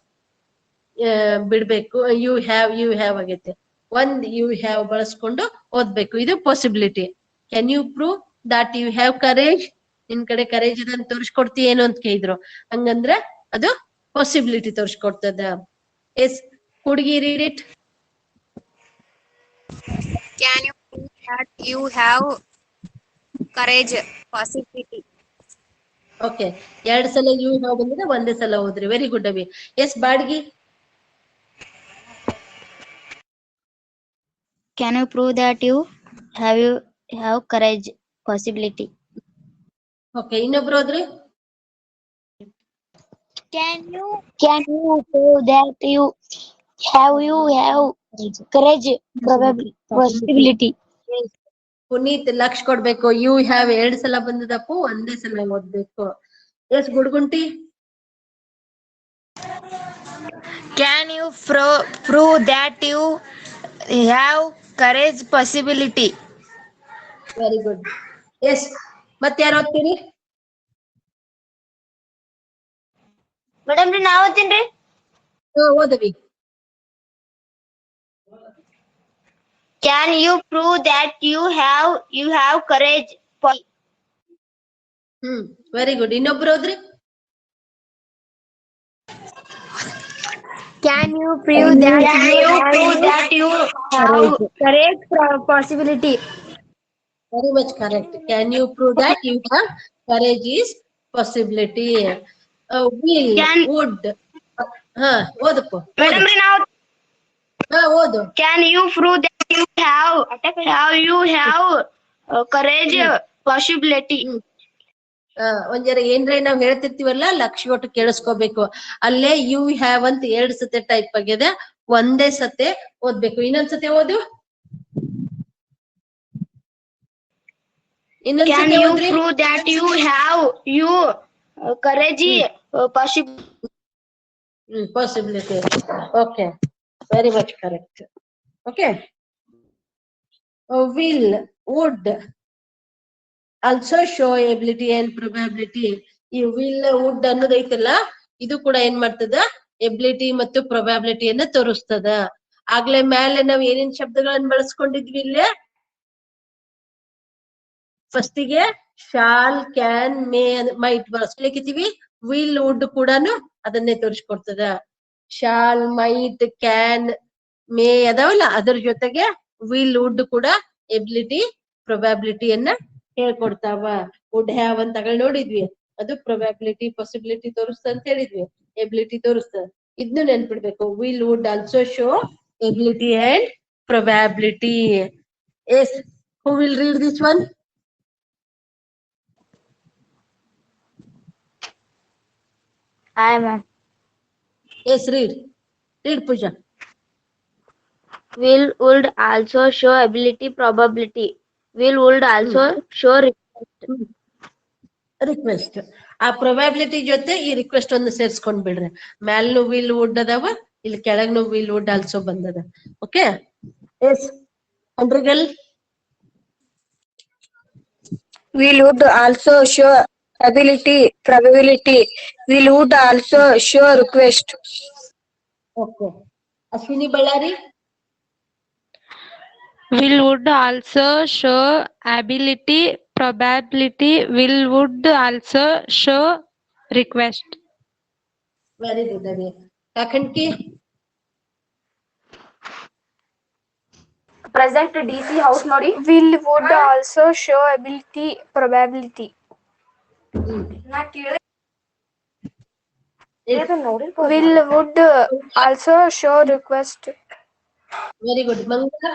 ಬಿಡ್ಬೇಕು. ಯು ಹ್ಯಾವ್ ಆಗೈತೆ. ಒಂದ್ ಯು ಹ್ಯಾವ್ ಬಳಸ್ಕೊಂಡು ಓದ್ಬೇಕು. ಇದು possibility. Can you prove that you have courage? ನಿನ್ ಕಡೆ ಕರೇಜ್ ಇದನ್ನ ತೋರಿಸ್ಕೊಡ್ತಿ ಏನು ಅಂತ ಕೇಳಿದ್ರು. ಹಂಗಂದ್ರ ಅದು ಪಾಸಿಬಿಲಿಟಿ ತೋರಿಸ್ಕೊಡ್ತದ. ಎಸ್, ಹುಡುಗಿ read it. Can you prove that you have courage? Possibility. Okay. 2 ಸಲ ಯು ಹ್ಯಾವ್ ಬಂದಿದೆ, ಒಂದೇ ಸಲ ಹೋದ್ರಿ. ವೆರಿ ಗುಡ್ ಅವಿ. ಎಸ್, ಬಾಡ್ಗಿ. Can you prove that you have courage? Possibility. Okay. ಇನ್ನೊಬ್ರು ಹೋದ್ರಿ. Can you prove that you have courage? Possibility. Puneeth lakh ಕೊಡ್ಬೇಕು. ಯು ಹ್ಯಾವ್ 2 ಸಲ ಬಂದದಪ್ಪು, ಒಂದೇ ಸಲ ಓದ್ಬೇಕು. Yes, Gudgunti. Can you prove that you have courage? Possibility. Very good. Yes, ಮತ್ತೆ ಯಾರು ಓದ್ತೀರಿ? ಮೇಡಮ್ ರೀ, ನಾವ್ ಓದ್ತೀನ್ರಿ. ಓದವಿ. Can you prove that you have courage? Very good. ಇನ್ನೊಬ್ರು ಹೋದ್ರಿ. Can you prove that you have courage? Possibility. Very much correct. Can you prove that you have courage is possibility? Will, would. ಓದಪ್ಪ. Madam ರೀ, ನಾವ್ ಓದು. Can you prove that you have courage? possibility. ಒಂದ್ ಜರ ಏನ್ರೆ ನಾವ್ ಹೇಳ್ತಿರ್ತೀವಲ್ಲ ಲಕ್ಷ ಕೊಟ್ಟು ಕೇಳಿಸ್ಕೋಬೇಕು. ಅಲ್ಲೇ ಯು ಹ್ಯಾವ್ ಅಂತ 2 ಸತಿ ಟೈಪ್ ಆಗಿದೆ, ಒಂದೇ ಸತಿ ಓದ್ಬೇಕು. ಇನ್ನೊಂದ್ಸತಿ ಓದು, Can ಇನ್ನೊಂದ್ಸತಿ you ಓದ್ರಿ. prove that you have courage possible? Possibility. Okay, very much correct. Okay. Will, would also show ability and probability. ಈ will, would ಅನ್ನೋದು ಐತಲ್ಲ, ಇದು ಕೂಡ ಏನ್ ಮಾಡ್ತದ, ಎಬಿಲಿಟಿ ಮತ್ತು ಪ್ರೊಬ್ಯಾಬಿಲಿಟಿಯನ್ನ ತೋರಿಸ್ತದ. ಆಗ್ಲೇ ಮೇಲೆ ನಾವ್ ಏನೇನ್ ಶಬ್ದಗಳನ್ನ ಬಳಸ್ಕೊಂಡಿದ್ವಿ ಇಲ್ಲೇ, ಫಸ್ಟಿಗೆ ಶಾಲ್, ಕ್ಯಾನ್, ಮೇ, ಮೈಟ್ ಬಳಸ್ಲಿಕ್ಕಿತೀವಿ. ವಿಲ್, ವುಡ್ ಕೂಡಾನು ಅದನ್ನೇ ತೋರಿಸ್ಕೊಡ್ತದ. ಶಾಲ್, ಮೈಟ್, ಕ್ಯಾನ್, ಮೇ ಅದಾವಲ್ಲ, ಅದ್ರ ಜೊತೆಗೆ ವಿಲ್, ವುಡ್ ಕೂಡ ಎಬಿಲಿಟಿ ಪ್ರೊಬ್ಯಾಬಿಲಿಟಿಯನ್ನ ಹೇಳ್ಕೊಡ್ತಾವ. ವುಡ್ ಹ್ಯಾವ್ ಅಂತ ನೋಡಿದ್ವಿ, ಅದು ಪ್ರೊಬ್ಯಾಬಿಲಿಟಿ ಪಾಸಿಬಿಲಿಟಿ ತೋರಿಸ್ತ ಅಂತ ಹೇಳಿದ್ವಿ, ಎಬಿಲಿಟಿ ತೋರಿಸ್ತದ. ಇದನ್ನು ನೆನ್ಪಿಡ್ಬೇಕು. Will, would also show ability and probability. Yes, who will read this one? I am. Yes, read. Read, Pooja. Will, would also show ability, probability. Will, would also show request. Request. ಆ probability ಜೊತೆ ಈ request ಒಂದು ಸೇರ್ಸ್ಕೊಂಡ್ ಬಿಡ್ರಿ. ಮ್ಯಾಲ್ನು will, would ಅದಾವ, ಇಲ್ಲಿ ಕೆಳಗ್ನು will, would also ಬಂದದ. Okay. Yes, ಅಂಡ್ರಿಗಲ್. Will would also show ability, probability. Will would also show request. Okay. Ashwini Ballari. Will would also show ability, probability. Will would also show request. Very good ಅವಿ. ಕಾಕಂಟಿ. Present DC house ನೋಡಿ. Will would also show ability, probability. Will would also show request. Very good. ಮಂಗಳ.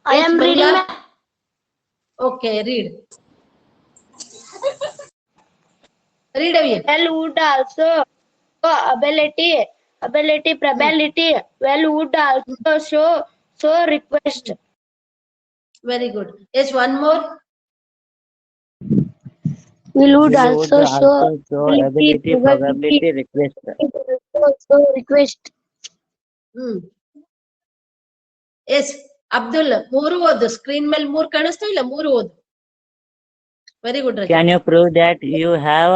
I am reading. Okay, read. Read ಅವಿ. Well would also show ability, probability. Well would also show request. Very good. Yes, one more. Will would also show ability, probability, request. request. Yes, Abdul. 3 ಓದು. Screen ಮೇಲೆ 3 ಕಾಣಿಸ್ತಾ ಇಲ್ಲ, 3 ಓದು. Very good. Can you prove that you have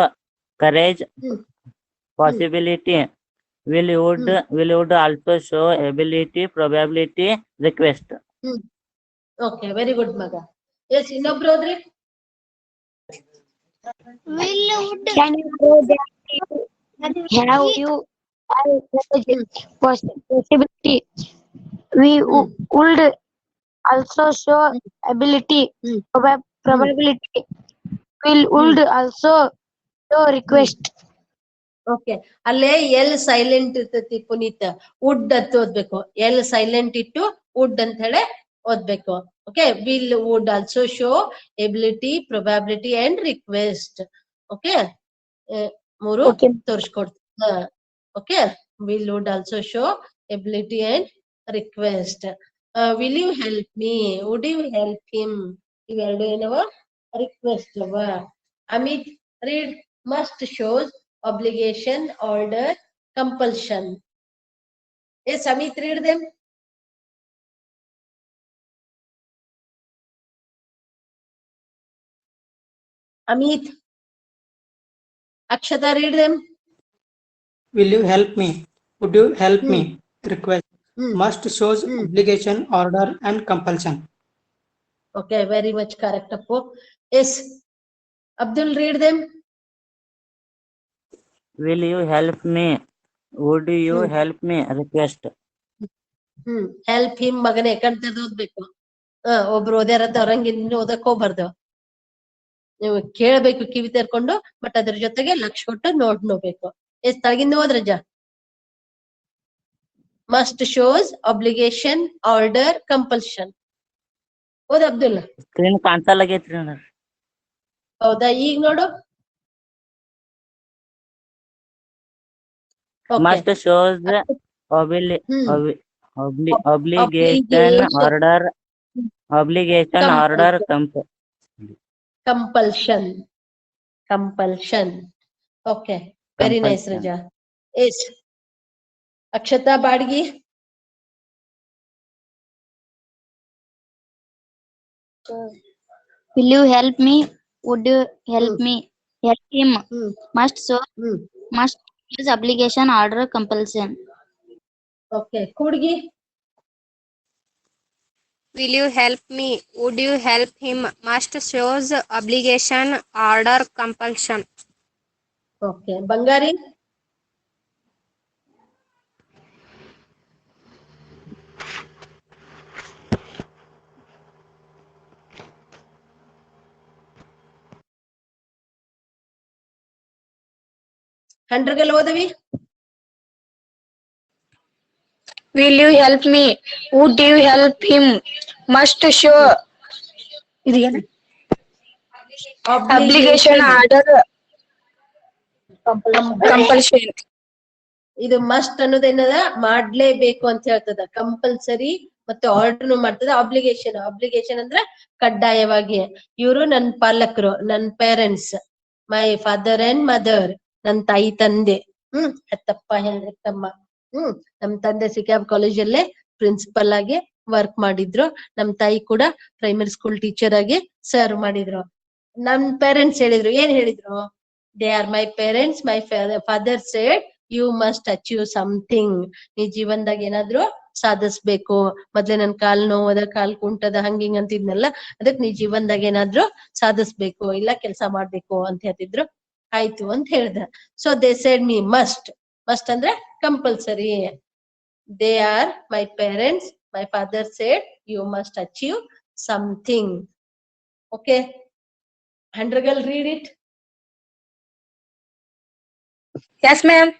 courage, possibility? Will would also show ability, probability, request. Okay, very good ಮಗ. S, ಇನ್ನೊಬ್ರು ಹೋದ್ರಿ. Can you prove that you have possibility? We would also show ability, probability. Will would also show request. Okay. ಅಲ್ಲೇ L silent ಇರ್ತೈತಿ Puneeth. Wood ಅಂತ ಓದ್ಬೇಕು. L silent ಇಟ್ಟು wood ಅಂತ ಹೇಳಿ ಓದ್ಬೇಕು. Okay. Will would also show ability, probability and request. Okay. 3 ತೋರಿಸ್ಕೊಡ್ತ. Okay. Will would also show ability and request. Will you help me, would you help him, ಇವೆರಡು ಏನವ, ರಿಕ್ವೆಸ್ಟ್ ಅವ. Amit, read. Must shows obligation, order, compulsion. Yes, Amit, read them. Amit. Akshata, read them. Will you help me? Would you help me? Request. Must shows obligation, order, and compulsion. Okay, very much correct, Appo. Yes, Abdul, read them. Will you help me? Would you help me? Request. Help him ಮಗನೇ ಕಣ್ತದ ಓದ್ಬೇಕು. ಒಬ್ರು ಓದ್ಯಾರತ್ತ ಅವ್ರಂಗೆ ಇನ್ನು ಓದಕ್ ಹೋಗ್ಬಾರ್ದು. ನೀವು ಕೇಳ್ಬೇಕು ಕಿವಿ ತೆರ್ಕೊಂಡು, but ಅದ್ರ ಜೊತೆಗೆ ಲಕ್ಷ ಕೊಟ್ಟು ನೋಡ್ಬೇಕು. ಎಷ್ಟ್ ತಳಗಿಂದ ಹೋದ್ರಜ್ಜ. Must shows, obligation, order, compulsion. ಓದ್ ಅಬ್ದುಲ್. ಸ್ಕ್ರೀನ್ ಕಾಣ್ಸಲ್ಲಾಗೈತ್ರಿ ಅಣ್ಣ. ಹೌದಾ, ಈಗ ನೋಡು. Must shows hmm obligation order compulsion. Okay, very nice, compulsion. Raja. Yes. Akshata Badgi. Will you help me? Would you help me? Help him. Must show. Must use obligation, order, compulsion. Okay, Kudgi. Will you help me? Would you help him? Must shows obligation, order, compulsion. Okay, Bangari. Handragal ಓದವಿ. Will you help me? Would you help him? Must show obligation, order, compulsion. ಇದು must ಅನ್ನೋದೇನದ ಮಾಡ್ಲೇಬೇಕು ಅಂತ ಹೇಳ್ತದ. Compulsory ಮತ್ತೆ order ಮಾಡ್ತದ. Obligation ಅಂದ್ರೆ ಕಡ್ಡಾಯವಾಗಿ. ಇವರು ನನ್ ಪಾಲಕರು, ನನ್ parents, my father and mother, ನನ್ ತಾಯಿ ತಂದೆ, ಹೆತ್ತಪ್ಪ ಹೆತ್ತಮ್ಮ. ನಮ್ ತಂದೆ ಸಿಕ್ಯಾಬ್ ಕಾಲೇಜಲ್ಲೇ ಪ್ರಿನ್ಸಿಪಲ್ ಆಗಿ ವರ್ಕ್ ಮಾಡಿದ್ರು. ನಮ್ ತಾಯಿ ಕೂಡ ಪ್ರೈಮರಿ ಸ್ಕೂಲ್ ಟೀಚರ್ ಆಗಿ ಸರ್ವ್ ಮಾಡಿದ್ರು. ನಮ್ ಪೇರೆಂಟ್ಸ್ ಹೇಳಿದ್ರು, ಏನ್ ಹೇಳಿದ್ರು? They are my parents. My father said you must achieve something. ನೀ ಜೀವನದಾಗ ಏನಾದ್ರು ಸಾಧಿಸ್ಬೇಕು. ಮೊದ್ಲೇ ನನ್ ಕಾಲ್ ನೋವದ, ಕಾಲ್ ಕುಂಟದ, ಹಂಗಿಂಗ್ ಅಂತಿದ್ನಲ್ಲ, ಅದಕ್ ನೀ ಜೀವನದಾಗ ಏನಾದ್ರು ಸಾಧಿಸ್ಬೇಕು, ಇಲ್ಲ ಕೆಲ್ಸ ಮಾಡ್ಬೇಕು ಅಂತ ಹೇಳ್ತಿದ್ರು. ಆಯ್ತು ಅಂತ ಹೇಳ್ದ. So they said me must. Must ಅಂದ್ರೆ compulsory. They are my parents. My father said you must achieve something. Okay, Handragal, read it. Yes, ma'am.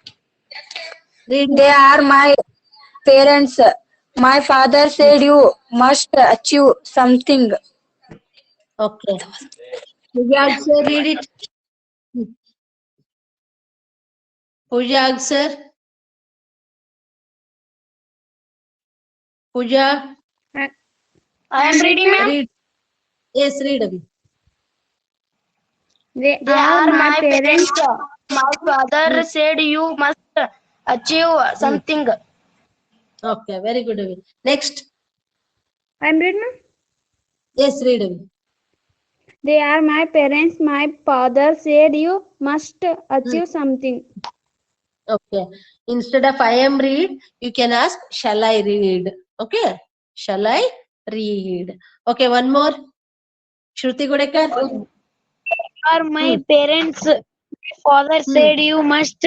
Read it. They are my parents. My father said you must achieve something. Okay. Pooja sir, read it. Pooja sir. Pooja. I am reading, ma'am. Read. Yes, read Abhi. They are my parents. My father said you must achieve something. Okay, very good Abhi. Next. I am reading. Yes, read Abhi. They are my parents. My father said you must achieve something. Okay. Instead of I am read, you can ask shall I read? Okay. Shall I read? Okay, one more. Shruti Gudekar. Are my parents. My father said you must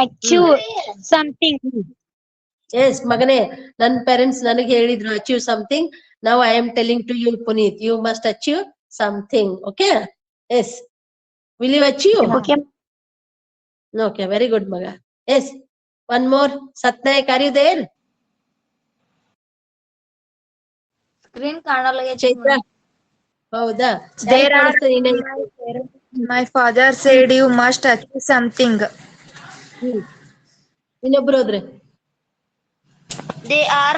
achieve something. Yes, Magane, ನನ್ನ parents ನನಗೆ ಹೇಳಿದ್ರು achieve something. Now I am telling to you, Puneet, you must achieve something. Okay? Yes. Will you achieve? Okay. Okay, very good, Maga. Yes. One more. Satnaik, are you there? Screen ಕಾಣಲಾಗೆ Chaitra. ಹೌದಾ? There are my father said you must achieve something. ಇನ್ನೊಬ್ರು ಹೋದ್ರೆ. They are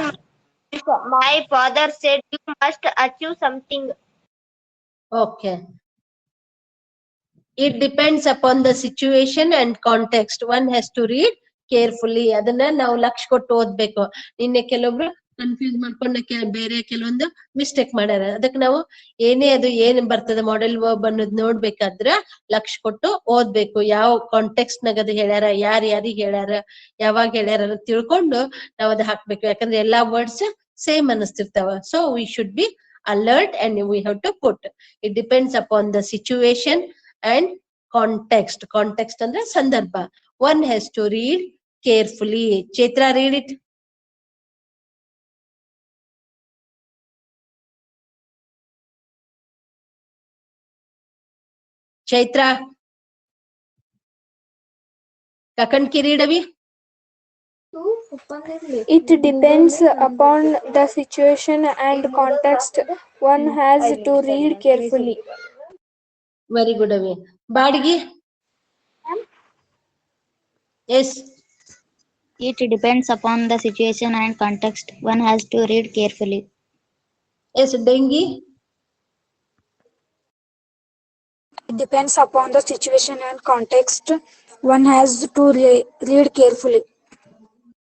my father said you must achieve something. Okay. It depends upon the situation and context. One has to read carefully. ಅದನ್ನ ನಾವು ಲಕ್ಷ ಕೊಟ್ಟು ಓದ್ಬೇಕು. ನಿನ್ನೆ ಕೆಲವೊಬ್ರು confuse ಮಾಡ್ಕೊಂಡ ಬೇರೆ ಕೆಲವೊಂದು ಮಿಸ್ಟೇಕ್ ಮಾಡ್ಯಾರ. ಅದಕ್ಕೆ ನಾವು ಏನೇ ಅದು ಏನ್ ಬರ್ತದೆ ಮಾಡೆಲ್ ವರ್ಬ್ ಅನ್ನೋದು ನೋಡ್ಬೇಕಾದ್ರ ಲಕ್ಷ ಕೊಟ್ಟು ಓದ್ಬೇಕು. ಯಾವ ಕಾಂಟೆಕ್ಸ್ಟ್ ನಾಗ ಅದು ಹೇಳ್ಯಾರ, ಯಾರಿಗ್ ಹೇಳ್ಯಾರ, ಯಾವಾಗ ಹೇಳ್ಯಾರ ಅಂತ ತಿಳ್ಕೊಂಡು ನಾವ್ ಅದ್ ಹಾಕ್ಬೇಕು. ಯಾಕಂದ್ರೆ ಎಲ್ಲಾ ವರ್ಡ್ಸ್ ಸೇಮ್ ಅನ್ನಿಸ್ತಿರ್ತಾವ. So we should be alert and we have to put. It depends upon the situation and context. Context ಅಂದ್ರೆ ಸಂದರ್ಭ. One has to read carefully. Chaitra, read it. Chaitra. Kakanki, read Abhi. It depends upon the situation and context. One has to read carefully. Very good, Avi. Badgi? Yes. It depends upon the situation and context. One has to read carefully. Yes, Dengi? It depends upon the situation and context. One has to read carefully.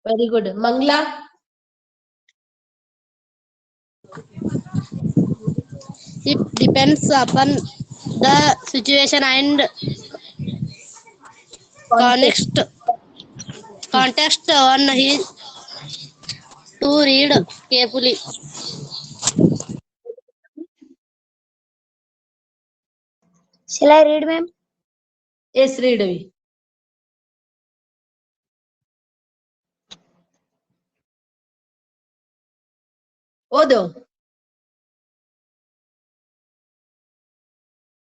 Very good. Mangla? It depends upon the situation and context. Context one is to read carefully. Shall I read, ma'am? Yes, read, Avi. ಓದು.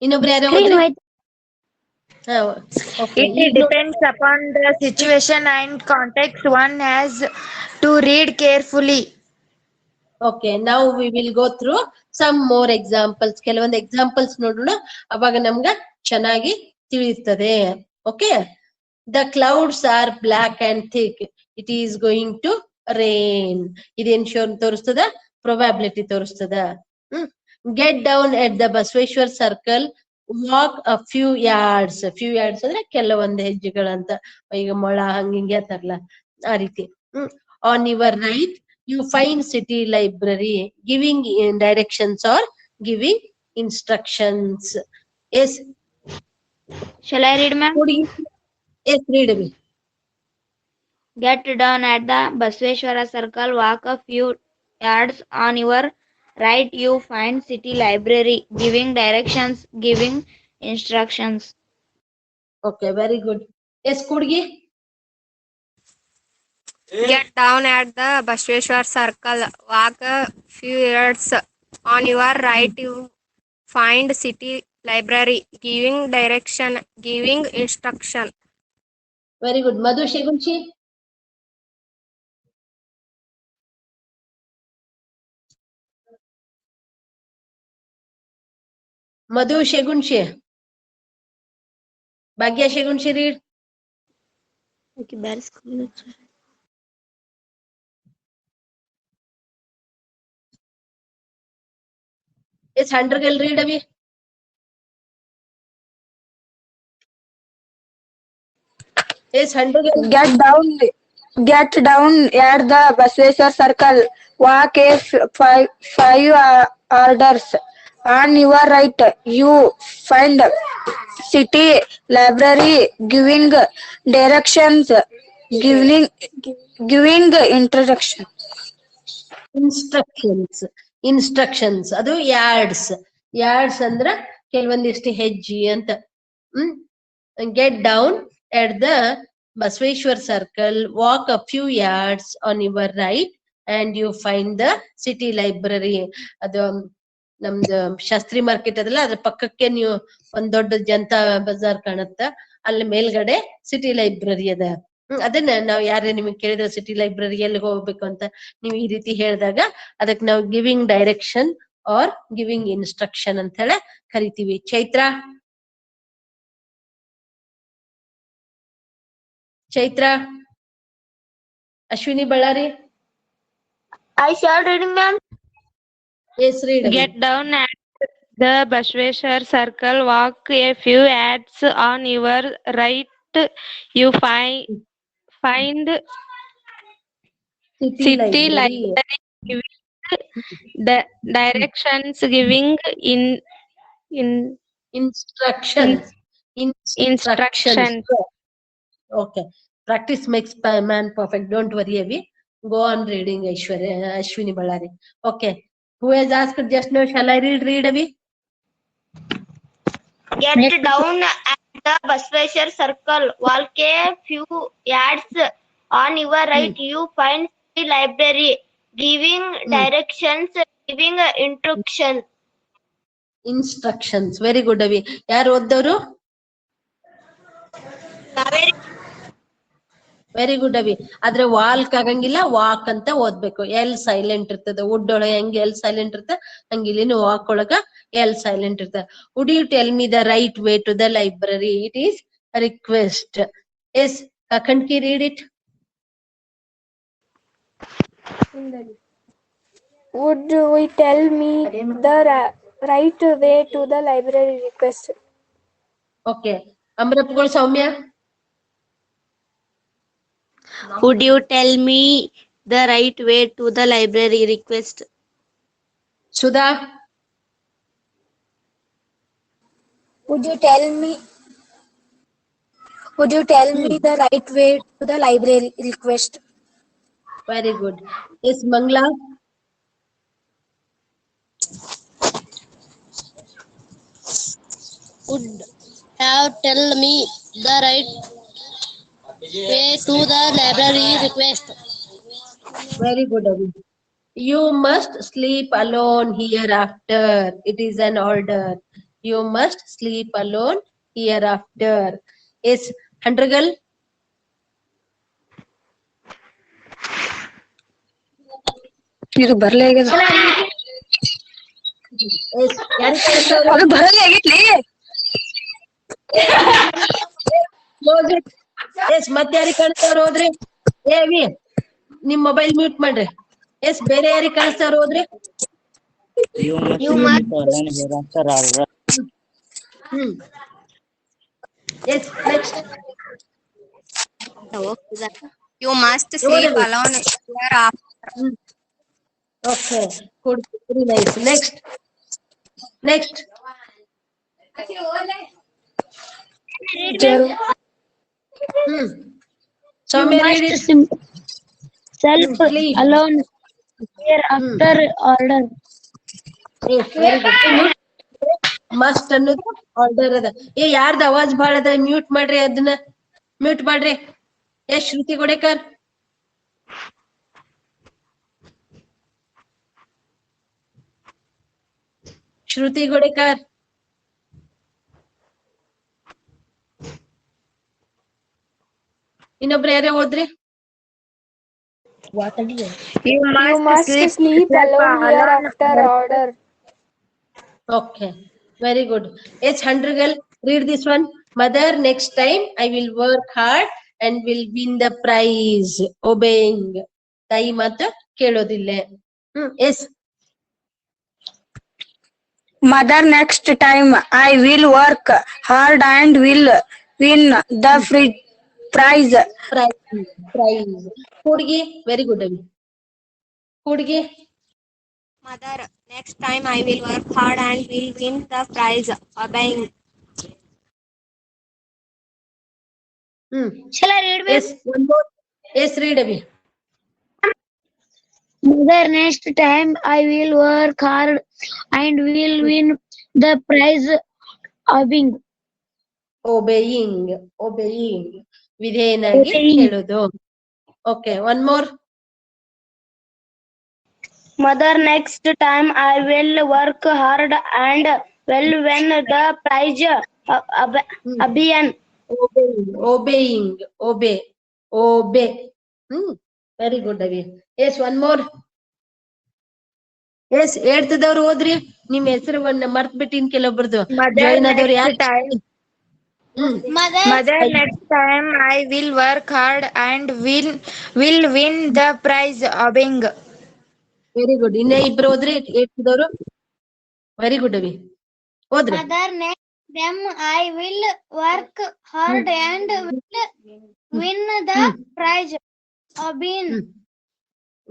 ಇನ್ನೊಬ್ರು ಯಾರೋ Screen ಓದ್ರಿ? white. Okay. It depends upon the situation and context. One has to read carefully. Okay, now we will go through some more examples. ಕೆಲವೊಂದು examples ನೋಡೋಣ, ಅವಾಗ ನಮ್ಗ ಚೆನ್ನಾಗಿ ತಿಳಿಯುತ್ತದೆ. Okay, the clouds are black and thick. It is going to rain. ಇದೇನ್ ತೋರಿಸ್ತದ? Probability ತೋರಿಸ್ತದ. Get down at the Basveshwar circle. Walk a few yards. Few yards ಅಂದ್ರೆ ಕೆಲವೊಂದು ಹೆಜ್ಜೆಗಳಂತ. ಈಗ ಮೊಳ ಹಂಗಿಂಗೆ ಅಂತಾರಲ್ಲ ಆ ರೀತಿ. On your right, you find city library. Giving directions or giving instructions. Yes. Shall I read, ma'am? Yes, read me. Get down at the Basveshwara circle, walk a few yards. On your right, you find city library. Giving directions, giving instructions. Okay, very good. Yes, Kudgi. Get down at the Bashveshwar circle. Walk a few yards. On your right, you find city library. Giving direction, giving instruction. Very good. Madhu Shegunchi. Madhu Shegunchi. Bhagya Shegunchi, read. Okay, bear school. Yes, 100 girl, read Avi. Yes, 100 girl. Get down at the Basveshwar circle. Walk a five orders. On your right, you find city library. Giving directions, giving introduction. Instructions ಅದು yards ಅಂದ್ರ ಕೆಲವೊಂದಿಷ್ಟು ಹೆಜ್ಜೆ ಅಂತ. Get down at the Basveshwar circle, walk a few yards. On your right, and you find the city library. ಅದು ನಮ್ದು Shastri market ಅದಲ್ಲ, ಅದ್ರ ಪಕ್ಕಕ್ಕೆ ನೀವು ಒಂದ್ ದೊಡ್ಡ ಜನತಾ ಬಜಾರ್ ಕಾಣುತ್ತ, ಅಲ್ಲಿ ಮೇಲ್ಗಡೆ ಸಿಟಿ ಲೈಬ್ರರಿ ಅದ. ಅದನ್ನ ನಾವ್ ಯಾರೇ ನಿಮಗೆ ಕೇಳಿದ್ರೆ ಸಿಟಿ ಲೈಬ್ರರಿ ಎಲ್ಲಿ ಹೋಗ್ಬೇಕು ಅಂತ ನೀವು ಈ ರೀತಿ ಹೇಳಿದಾಗ ಅದಕ್ಕೆ ನಾವು giving direction are giving instruction ಅಂತ ಹೇಳಿ ಕರಿತೀವಿ. Chaitra, Ashwini Ballari. I shall read, ma'am. Yes, read. Get down at the Bashveshwar circle, walk a few yards. On your right, you find city library. Giving directions, giving instructions. Okay, practice makes man perfect. Don't worry, Avi. Go on reading, Ashwini Ballari. Okay, who has asked just now? Shall I read Avi? Get down at the Basveshwar circle. Walk a few yards. On your right, you find city library. Giving directions, giving instructions. Very good, Avi. ಯಾರು ಓದ್ದವರು? Very good ಅವಿ. ಆದ್ರೆ ವಾಲ್ಕ್ ಆಗಂಗಿಲ್ಲ, walk ಅಂತ ಓದ್ಬೇಕು. L silent ಇರ್ತದೆ. Wood ಒಳಗ ಹೆಂಗ್ L silent ಇರ್ತದೆ ಹಂಗ ಇಲ್ಲಿನೂ ವಾಕ್ ಒಳಗ ಎಲ್ ಸೈಲೆಂಟ್ ಇರ್ತದೆ. Would you tell me the right way to the library? It is request. Yes Kakanki, read it. Would you tell me the right way to the library? Request. Okay. Amrapugol Soumya. Would you tell me the right way to the library? Request. Sudha. Would you tell me the right way to the library? Request. Very good. Yes, Mangla. Would have tell me the right way to the library? Request. Very good, Avi. You must sleep alone hereafter. It is an order. You must sleep alone hereafter. Yes, Huntergal. ಇದು ಬರ್ಲೇ ಆಗ್ಯದ. Yes, ಅದು ಬರಲೇ ಆಗೈತ್ಲಿ. S ಮತ್ತೆ ಯಾರಿಗೆ ಕಳಿಸ್ತಾರ ಹೋದ್ರಿ? AV ನಿಮ್ mobile mute ಮಾಡ್ರಿ. ಎಸ್ ಬೇರೆ ಯಾರಿಗೆ ಕಳಿಸ್ತಾರ ಹೋದ್ರಿ? You must alone hereafter order. Yes, next. You must sleep alone hereafter. Okay, good, very nice. Next. Soumya, read it. Self alone hereafter order. Yes, very good. Must ಅನ್ನೋದು order ಅದ. ಯಾರ್ದ ಅವಾಜ್ ಬಾಳ ಅದ, ಮ್ಯೂಟ್ ಮಾಡ್ರಿ, ಅದನ್ನ ಮ್ಯೂಟ್ ಮಾಡ್ರಿ. S ಶ್ರುತಿ ಗೋಡೆಕರ್. ಶ್ರುತಿ ಗೋಡೆಕರ್. ಇನ್ನೊಬ್ರು ಯಾರೇ ಹೋದ್ರಿ? You must sleep alone hereafter order. Okay, very good. Yes, Huntergal, read this one. Mother, next time I will work hard and will win the prize. Obeying. ತಾಯಿ ಮಾತು ಕೇಳೋದಿಲ್ಲ. Yes. Mother, next time I will work hard and will win the prize. Prize. ಹುಡುಗಿ, very good. ಹುಡುಗಿ. Mother, next time I will work hard and will win the prize. Obeying. Shall I read? Yes, one more. Yes, read Abhi. Mother, next time I will work hard and will win the prize. Obeying. ವಿಧೇಯನಾಗಿ ಹೇಳೋದು. Okay, one more. Mother, next time I will work hard and will win the prize. Obeying. Obey. Very good, Avi. Yes, one more. Yes, ಹೇಳ್ತದವ್ರು ಹೋದ್ರಿ. ನಿಮ್ ಹೆಸರು ಮರ್ತ್ ಬಿಟ್ಟಿನ್ ಕೆಲವೊಬ್ರದ್ದು. Join ಆದವ್ರು ಯಾರು? Mother, next time I will work hard and will win the prize. Obeying. Very good. ಇನ್ನ ಇಬ್ರು ಹೋದ್ರಿ ಹೇಳ್ತಿದವ್ರು. Very good ಅವಿ. ಹೋದ್ರಿ. Mother, next time I will work hard and will win the prize. Obeying.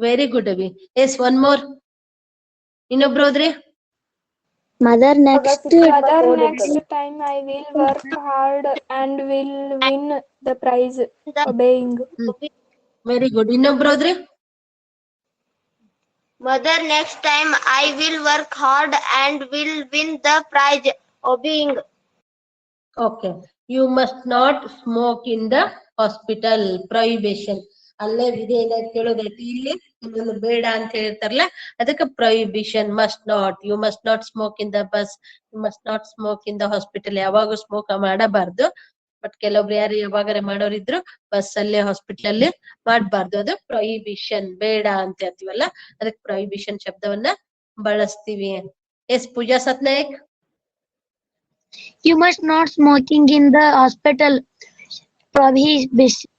Very good ಅವಿ. Yes, one more. ಇನ್ನೊಬ್ರು ಹೋದ್ರಿ. Mother, next time I will work hard and will win the prize. Obeying. Very good. ಇನ್ನೊಬ್ರು ಹೋದ್ರಿ. Mother, next time I will work hard and will win the prize. Obeying. Okay. You must not smoke in the hospital. Prohibition. ಅಲ್ಲೇ ವಿಧೇಯನ ಕೇಳೋದೈತಿ. ಇಲ್ಲಿ ಇನ್ನೊಂದು ಬೇಡ ಅಂತ ಹೇಳ್ತಾರಲ್ಲ, ಅದಕ್ಕೆ prohibition. Must not. You must not smoke in the bus. You must not smoke in the hospital. ಯಾವಾಗೂ smoke ಮಾಡಬಾರ್ದು. But ಕೆಲವೊಬ್ರು ಯಾರು ಯಾವಾಗಾರೆ ಮಾಡೋರಿದ್ರು ಬಸ್ ಅಲ್ಲೇ ಹಾಸ್ಪಿಟಲ್ ಅಲ್ಲಿ ಮಾಡ್ಬಾರ್ದು, ಅದು ಪ್ರೊಹಿಬಿಷನ್, ಬೇಡ ಅಂತ ಹೇಳ್ತೀವಲ್ಲ ಅದಕ್ಕೆ ಪ್ರೊಹಿಬಿಷನ್ ಶಬ್ದವನ್ನ ಬಳಸ್ತೀವಿ. Yes Pooja Satnayak. You must not smoking in the hospital. Prohibition.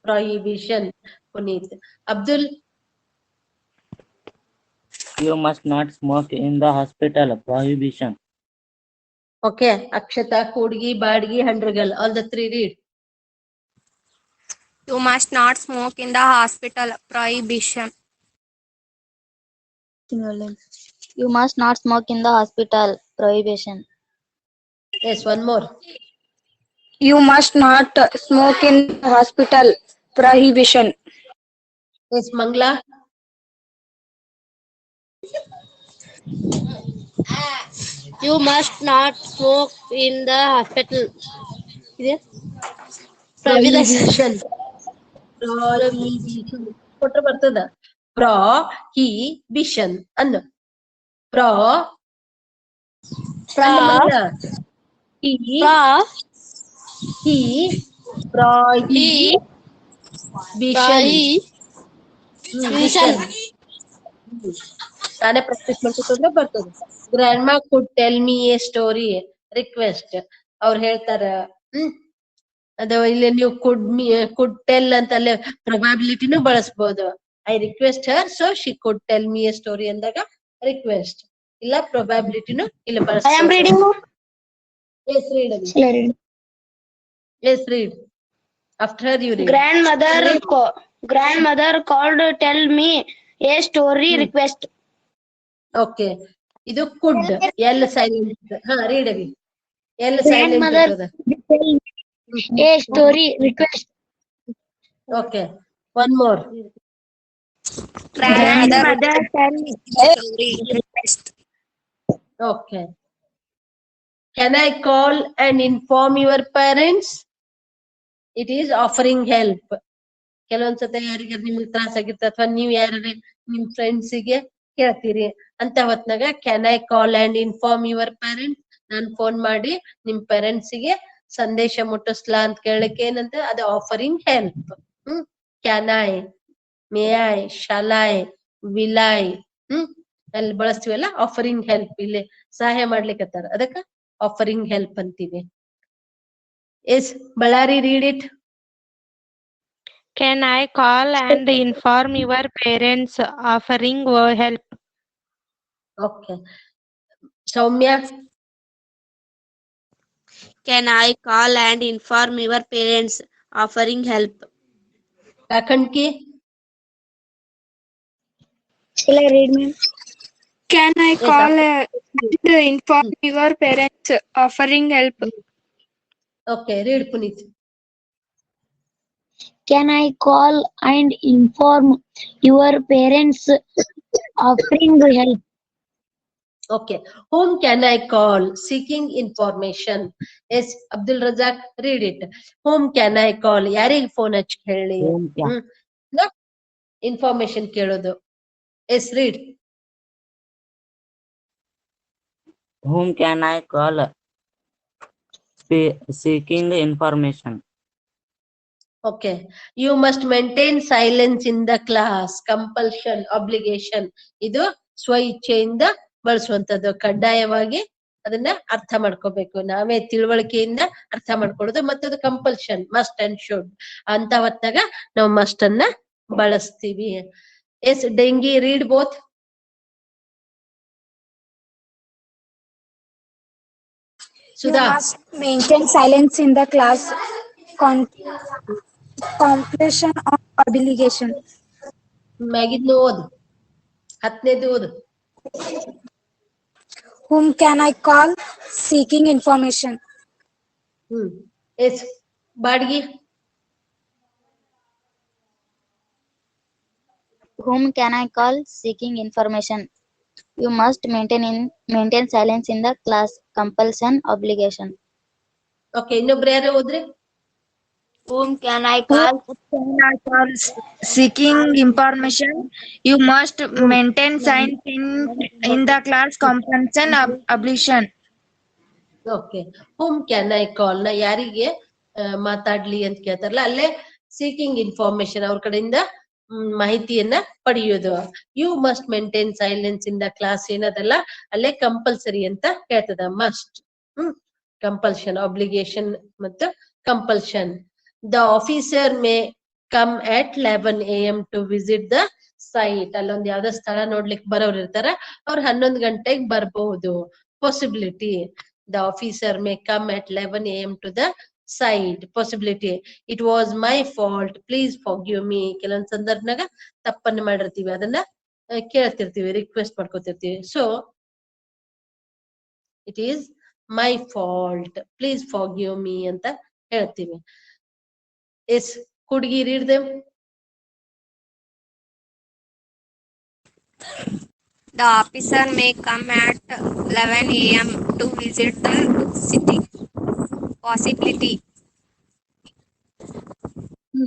Prohibition. Puneet. Abdul. You must not smoke in the hospital. Prohibition. Okay. Akshata, Kodgi, Badgi, Handrigal. All the three read. You must not smoke in the hospital. Prohibition. You must not smoke in the hospital. Prohibition. Yes, one more. You must not smoke in the hospital. Prohibition. Yes, Mangla. You must not smoke in the hospital. Prohibition. Prohibition. ಕೊಟ್ರೆ ಬರ್ತದ. Prohibition ಅನ್ನು. ನಾನೇ practice ಮಾಡ್ಕೊಂಡ್ರೆ ಬರ್ತದೆ. Grandma could tell me a story. Request ಅವ್ರು ಹೇಳ್ತಾರ. ಅದು ಇಲ್ಲಿ ನೀವು ಕುಡ್ ಟೆಲ್ ಅಂತ ಅಲ್ಲೇ ಪ್ರೊಬಾಬಿಲಿಟಿನೂ ಬಳಸ್ಬೋದು. I request her so she could tell me a story ಅಂದಾಗ ರಿಕ್ವೆಸ್ಟ್ ಇಲ್ಲ ಪ್ರೊಬಾಬಿಲಿಟಿನೂ ಇಲ್ಲಿ ಬಳಸ್ಬೋದು. Yes, read. Yes, read. After her, you read. Grandmother called tell me a story request. Okay. ಇದು could. L silent. ಹಾ, read again. L silent. Grandmother tell me a story request. Okay. One more. Grandmother tell me a story request. Okay. Can I call and inform your parents? It is offering help. ಕೆಲವೊಂದ್ಸತಿ ಯಾರಿಗಾರ ನಿಮ್ಗೆ ತ್ರಾಸ ಆಗಿರ್ತ ಅಥವಾ ನೀವ್ ಯಾರೇ ನಿಮ್ ಫ್ರೆಂಡ್ಸಿಗೆ ಕೇಳ್ತೀರಿ ಅಂತ ಹೊತ್ನಾಗ can I call and inform your parents, ನಾನ್ ಫೋನ್ ಮಾಡಿ ನಿಮ್ ಪೇರೆಂಟ್ಸಿಗೆ ಸಂದೇಶ ಮುಟ್ಟಿಸ್ಲಾ ಅಂತ ಕೇಳಕ್ಕೆ ಏನಂತ ಅದು offering help. Can I, may I, shall I, will I ಅಲ್ಲಿ ಬಳಸ್ತೀವಲ್ಲ ಆಫರಿಂಗ್ ಹೆಲ್ಪ್. ಇಲ್ಲಿ ಸಹಾಯ ಮಾಡ್ಲಿಕ್ಕತ್ತಾರ ಅದಕ್ಕ ಆಫರಿಂಗ್ ಹೆಲ್ಪ್ ಅಂತೀವಿ. Yes Ballari, read it. Can I call and inform your parents offering help? Okay. Soumya. Can I call and inform your parents offering help? Kakanki. Shall I read, ma'am? Can I call and inform your parents offering help? Okay, read Puneet. Can I call and inform your parents offering help? Okay. Whom can I call seeking information? Yes, Abdul Razak, read it. Whom can I call? ಯಾರಿಗೆ phone ಹಚ್ಚಿ ಹೇಳಿ information ಕೇಳೋದು. Yes read. Whom can I call seeking information? Okay. You must maintain silence in the class. Compulsion, obligation. ಇದು ಸ್ವ ಇಚ್ಛೆಯಿಂದ ಬಳಸುವಂತದ್ದು. ಕಡ್ಡಾಯವಾಗಿ ಅದನ್ನ ಅರ್ಥ ಮಾಡ್ಕೋಬೇಕು. ನಾವೇ ತಿಳುವಳಿಕೆಯಿಂದ ಅರ್ಥ ಮಾಡ್ಕೊಳ್ಳೋದು. ಮತ್ತದು ಕಂಪಲ್ಷನ್, ಮಸ್ಟ್ ಅಂಡ್ ಶುಡ್ ಅಂತ ಹೊತ್ತಾಗ ನಾವು ಮಸ್ಟ್ ಅನ್ನ ಬಳಸ್ತೀವಿ. Yes Dengi, read both. Sudha. You must maintain silence in the class. Completion of obligation. ಮ್ಯಾಗಿದ್ನು ಓದ್, 10ನೇದು ಓದ್. Whom can I call seeking information? Yes Badgi. Whom can I call seeking information? You must maintain silence in the class. Compulsion, obligation. Okay, ಇನ್ನೊಬ್ರು ಯಾರು ಓದ್ರಿ? Whom can I call seeking information? You must maintain silence in the class. Compulsion, obligation. Okay home can I ಕಾಲ್ ನ ಯಾರಿಗೆ ಮಾತಾಡ್ಲಿ ಅಂತ ಕೇಳ್ತಾರಲ್ಲ ಅಲ್ಲೇ seeking information ಅವ್ರ ಕಡೆಯಿಂದ ಮಾಹಿತಿಯನ್ನ ಪಡೆಯೋದು. You must maintain silence in the class ಏನದಲ್ಲ ಅಲ್ಲೇ ಕಂಪಲ್ಸರಿ ಅಂತ ಹೇಳ್ತದ. ಮಸ್ಟ್ ಕಂಪಲ್ಷನ್ ಆಬ್ಲಿಗೇಷನ್ ಮತ್ತು compulsion. The officer may come at 11 AM to visit the site. ಅಲ್ಲೊಂದ್ ಯಾವ್ದೋ ಸ್ಥಳ ನೋಡ್ಲಿಕ್ಕೆ ಬರೋರು ಇರ್ತಾರ, ಅವ್ರು 11 ಗಂಟೆಗೆ ಬರ್ಬಹುದು. Possibility. The officer may come at 11 AM to the site. Possibility. It was my fault. Please forgive me. ಕೆಲವೊಂದ್ ಸಂದರ್ಭನಾಗ ತಪ್ಪನ್ನು ಮಾಡಿರ್ತೀವಿ, ಅದನ್ನ ಕೇಳ್ತಿರ್ತೀವಿ, request ಮಾಡ್ಕೊತಿರ್ತೀವಿ. So it is my fault. Please forgive me ಅಂತ ಹೇಳ್ತೀವಿ. Yes, could you read them? The officer may come at 11 AM to visit the city. Possibility.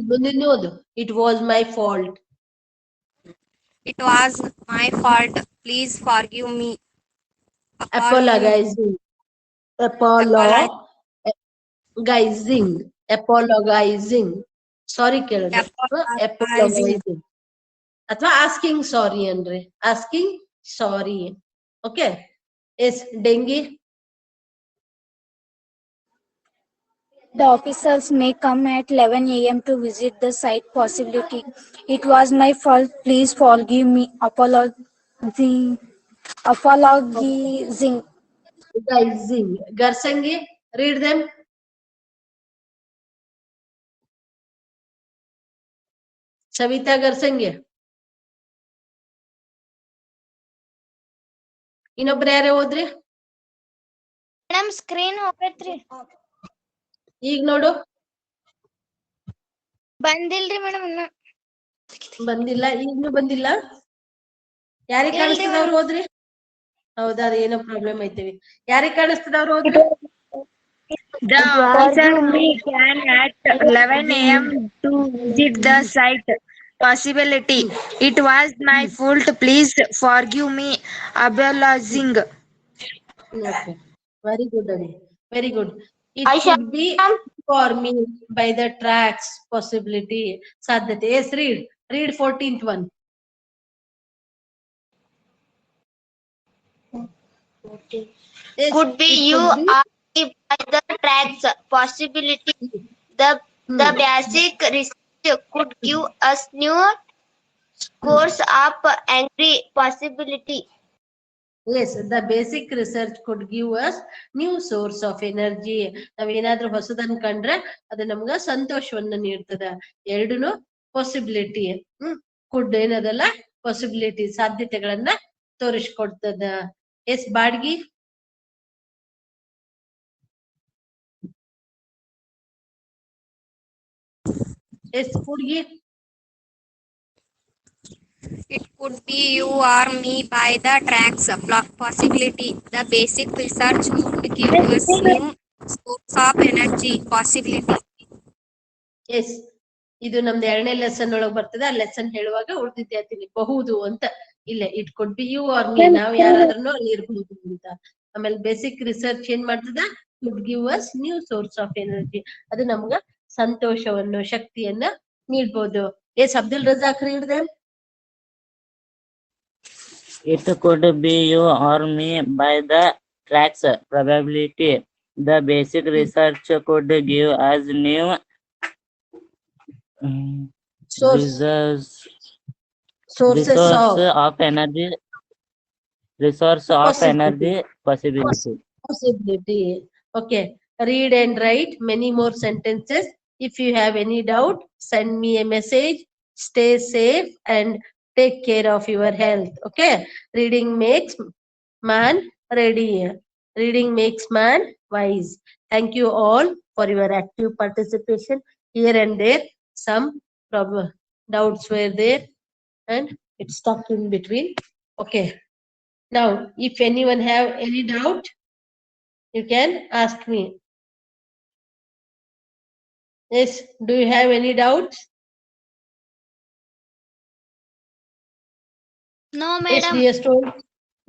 ಮುಂದಿನದು. It was my fault. It was my fault. Please forgive me. Apologizing. Apologizing. Sorry ಕೇಳಿದ್ರೆ apologizing ಅಥವಾ asking sorry ಅಂದ್ರೆ asking sorry. Okay. Yes, dengue. The officers may come at 11 AM to visit the site. Possibility. It was my fault. Please forgive me. Apologizing. Garsangi, read them. Savita Garsangi. ಇನ್ನೊಬ್ರು ಯಾರೇ ಹೋದ್ರಿ? Madam screen ಹೋಗೈತ್ರಿ. ಈಗ ನೋಡು. ಬಂದಿಲ್ರಿ madam ಇನ್ನ. ಬಂದಿಲ್ಲ, ಈಗ್ಲೂ ಬಂದಿಲ್ಲ. ಯಾರಿಗೆ ಕಾಣಿಸ್ತದ ಅವ್ರು ಹೋದ್ರಿ? ಹೌದಾ, ಅದೇನೋ ಪ್ರಾಬ್ಲಮ್ ಐತಿವಿ. ಯಾರಿಗೆ ಕಾಣಿಸ್ತದ ಅವ್ರು ಹೋದ್ರಿ? The officer may can at 11 AM to visit the site. Possibility. It was my fault. Please forgive me. Apologizing. Okay. Very good, Adi. Very good. It could be for me by the tracks. Possibility. Sadhate. Yes, read. Read 14th one. Yes, could be you are by the tracks. Possibility. The basic research could give us new scores of angry. Possibility. Yes, the basic research could give us new source of energy. ನಾವೇನಾದ್ರೂ ಹೊಸದನ್ ಕಂಡ್ರೆ ಅದು ನಮ್ಗ ಸಂತೋಷವನ್ನ ನೀಡ್ತದ. ಎರಡೂನು possibility. ಕುಡ್ ಏನದಲ್ಲ possibility, ಸಾಧ್ಯತೆಗಳನ್ನ ತೋರಿಸ್ಕೊಡ್ತದ. S ಬಾಡ್ಗಿ. S ಹುಡ್ಗಿ. It could be you or me by the tracks. Possibility. The basic research would give us new source of energy. Possibility. Yes, ಇದು ನಮ್ದು 2ನೇ ಲೆಸನ್ ಒಳಗ್ ಬರ್ತದೆ. ಆ ಲೆಸನ್ ಹೇಳುವಾಗ ಉಳಿದಿದ್ದೆ ಬಹುದು ಅಂತ. ಇಲ್ಲ, it could be you are me, ನಾವ್ ಯಾರಾದ್ರೂ ಅಲ್ಲಿ ಇರ್ಬಹುದು ಅಂತ. ಆಮೇಲೆ ಬೇಸಿಕ್ ರಿಸರ್ಚ್ ಏನ್ ಮಾಡ್ತದ? Could give us new source of energy. ಅದು ನಮ್ಗ ಸಂತೋಷವನ್ನು, ಶಕ್ತಿಯನ್ನ ನೀಡ್ಬೋದು. ಎಸ್ ಅಬ್ದುಲ್ ರಜಾಕ್ ಹಿಡಿದೆ. It could be you or me by the tracks. Probability. The basic research could give us new sources of energy. Resource of energy. Possibility. Okay. Read and write many more sentences. If you have any doubt, send me a message. Stay safe and take care of your health. Okay. Reading makes man ready. Reading makes man wise. Thank you all for your active participation. Here and there, some problem doubts were there and it stuck in between. Okay. Now, if anyone have any doubt, you can ask me. Yes, do you have any doubts? No, Yes, madam. dear students,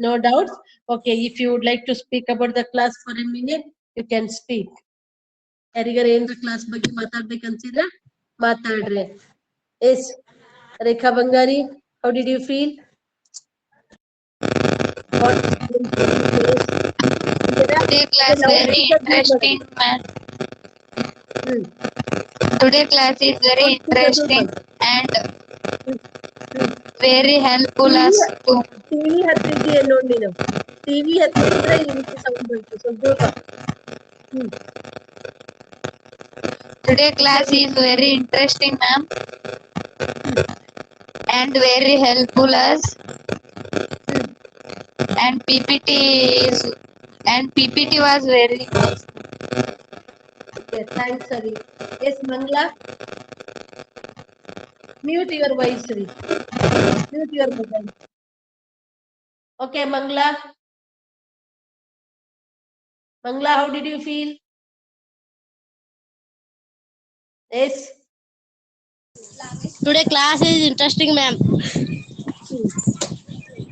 no doubts. Okay, if you would like to speak about the class for a minute, You can speak. ಯಾರಿಗಾರ ಏನ್ರ class ಬಗ್ಗೆ ಮಾತಾಡ್ಬೇಕನ್ಸಿದ್ರ ಮಾತಾಡ್ರಿ. Yes, Rekha Bangari, how did you feel? Today class very interesting, ma'am. Today class is very interesting and very helpful us to. TV ಹತ್ತಿದ್ದೀಯ ನೋಡಿ ನೀನು. TV ಹತ್ತಿದ್ರೆ ಈ ರೀತಿ ಸೌಂಡ್ ಬಂತು ಸ್ವಲ್ಪ. Today class is very interesting, ma'am, and very helpful us. And PPT was very nice. Okay, thanks, Hari. Yes, Mangla. Mute your voice, Hari. Mute your mobile. Okay, Mangla. Mangla, how did you feel? Yes. Today class is interesting, ma'am.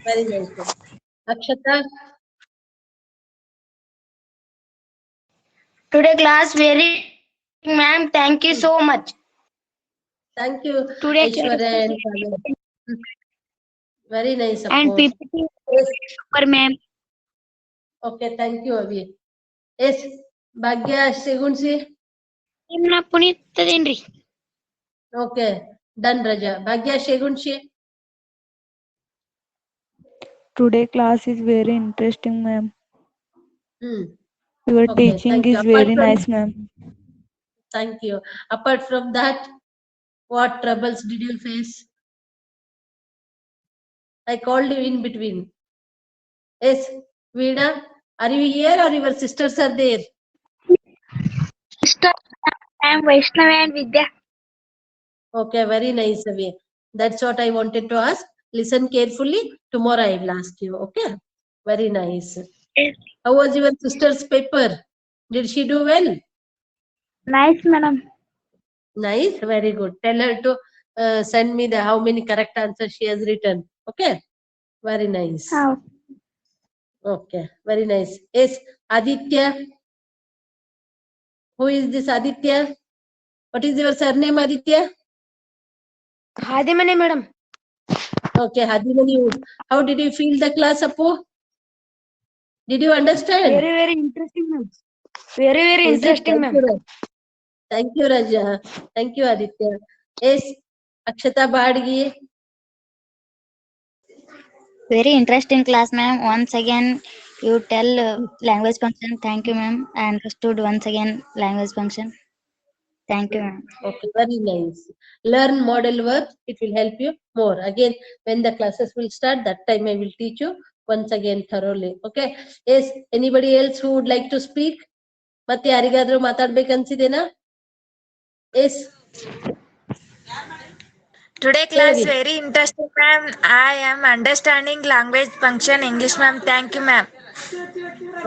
Very nice. Akshata. Today class very, ma'am. Thank you so much. Thank you, Today Aishwarya and Kavya. Very nice. And Appo. PPT Yes. super, ma'am. Okay, thank you, Avi. Yes, Bhagya Segunsi. Imna punitadinri. Okay, done, Raja. Bhagya Segunsi. Today class is very interesting, ma'am. Your Okay, teaching thank you. is Apart very from- nice, ma'am. Thank you. Apart from that, what troubles did you face? I called you in between. Yes, Veena, are you here or your sisters are there? Sister, I am Vaishnavi and Vidya. Okay, very nice, Avi. That's what I wanted to ask. Listen carefully. Tomorrow I will ask you. Okay, very nice. Yes. How was your sister's paper? Did she do well? Nice, madam. Nice, very good. Tell her to send me the how many correct answers she has written. Okay, very nice. How? Okay, very nice. Yes, Aditya. Who is this Aditya? What is your surname, Aditya? Hadimani, madam. Okay, Hadimani. How did you feel the class, Appo? Did you understand? Very interesting, ma'am. Very Is it? interesting, Thank ma'am. you, Thank you, Raja. Thank you, Aditya. Yes, Akshata Badgi. Very interesting class, ma'am. Once again, you tell language function. Thank you, ma'am. I understood once again language function. Thank you, ma'am. Okay, very nice. Learn model work. It will help you more. Again, when the classes will start, that time I will teach you once again thoroughly. Okay. Yes. Anybody else who would like to speak? ಮತ್ತೆ ಯಾರಿಗಾದ್ರೂ ಮಾತಾಡ್ಬೇಕನ್ಸಿದೇನಾ? Yes. Today class Devi. very interesting, ma'am. I am understanding language function English, ma'am. Thank you, ma'am.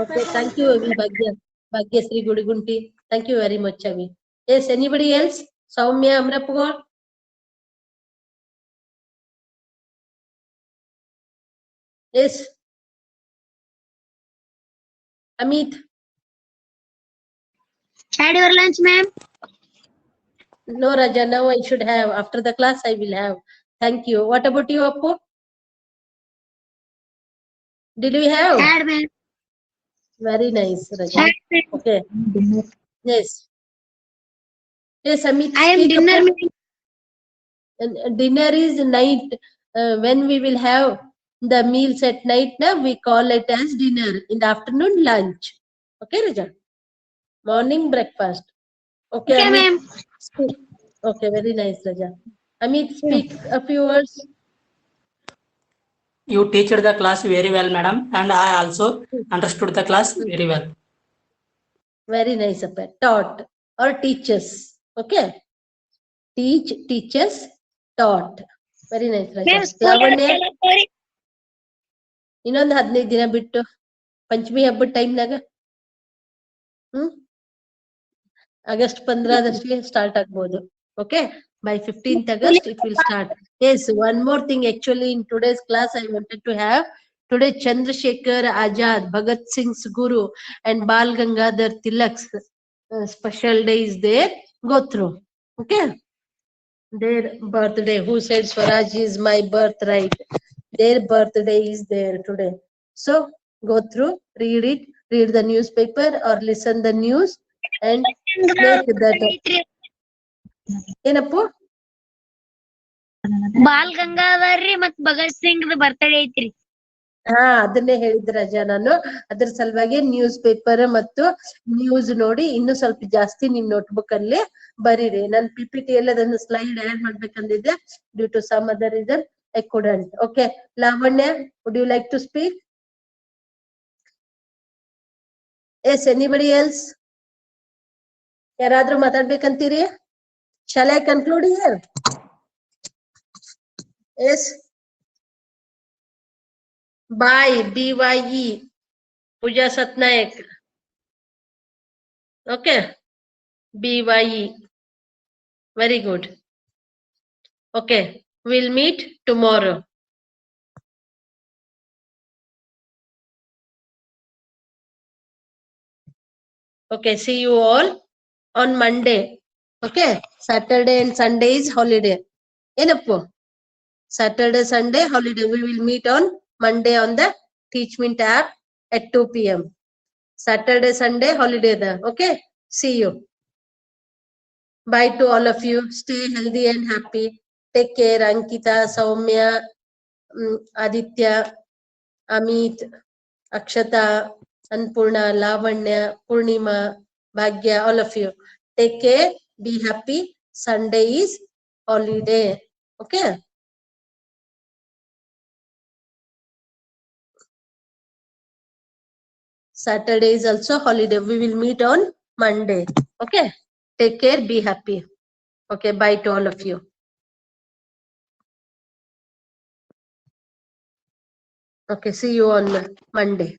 Okay, thank you, Avi. Bhagya Sri Gudigunti. Thank you very much, Avi. Yes, anybody else? Soumya Amrapugol. Yes. Amit. Had your lunch, ma'am? No, Raja, now I should have. After the class, I will have. Thank you. What about you, Appu? Did we have? Had, ma'am. Very nice, Raja. Okay. Yes. Yes, Amit. I am speak, dinner, Appu. ma'am. Dinner is night. When we will have the meals at night, now we call it as dinner. In the afternoon, lunch. Okay, Raja? Morning breakfast. Okay, Okay, Amit. ma'am. Speak. Okay, very nice, Raja. Amit, speak a few words. You teach the class very well, madam, and I also understood the class very well. Very nice, Appa. Taught or teachers. Okay. Teach, teachers, taught. Very nice, Raja. Ma'am, school Lavanya, story. ಇನ್ನೊಂದು 15 ದಿನ ಬಿಟ್ಟು ಪಂಚಮಿ ಹಬ್ಬದ ಟೈಮ್ನಾಗ August 15 start ಆಗ್ಬೋದು. Okay, by 15th August it will start. Yes, one more thing, actually in today's class I wanted to have Today, Chandrasekhar Azad, Bhagat Singh's guru, and Bal Gangadhar Tilak's special day is there. Go through. Okay. Their birthday. Who said Swaraj is my birthright? Their birthday is there today. So go through, read it, read the newspaper or listen the news and make that. ಏನಪ್ಪು ಬಾಲ್ ಗಂಗಾಧರ್ ರೀ ಮತ್ Bhagat Singh birthday ಐತ್ರಿ. ಹಾ ಅದನ್ನೇ ಹೇಳಿದ್ರ ರಜಾ ನಾನು. ಅದ್ರ ಸಲುವಾಗಿ ನ್ಯೂಸ್ ಪೇಪರ್ ಮತ್ತು ನ್ಯೂಸ್ ನೋಡಿ ಇನ್ನು ಸ್ವಲ್ಪ ಜಾಸ್ತಿ ನಿಮ್ ನೋಟ್ಬುಕ್ ಅಲ್ಲಿ ಬರೀರಿ. ನಾನು PPT ಅಲ್ಲಿ ಅದನ್ನು ಸ್ಲೈಡ್ ಆಡ್ ಮಾಡ್ಬೇಕಂದಿದ್ದೆ. Due to some other reason I couldn't. Okay, Lavanya, would you like to speak? Yes, anybody else? ಯಾರಾದ್ರೂ ಮಾತಾಡ್ಬೇಕಂತೀರಿ? Shall I conclude here? Yes. Bye. BYE. Pooja Satnaik. Okay. BYE. Very good. Okay. We'll meet tomorrow. Okay. See you all on Monday. Okay. Saturday and Sunday is holiday. Enappu. Saturday, Sunday, holiday. We will meet on Monday on the Teachment app at 2 p.m. Saturday, Sunday, holiday there. Okay. See you. Bye to all of you. Stay healthy and happy. Take care. Ankita, Soumya, Aditya, Amit, Akshata, Anpurna, Lavanya, Purnima, Bhagya, all of you. Take care. Be happy. Sunday is holiday. Okay. Saturday is also holiday. We will meet on Monday. Okay. Take care. Be happy. Okay. Bye to all of you. Okay. See you on Monday.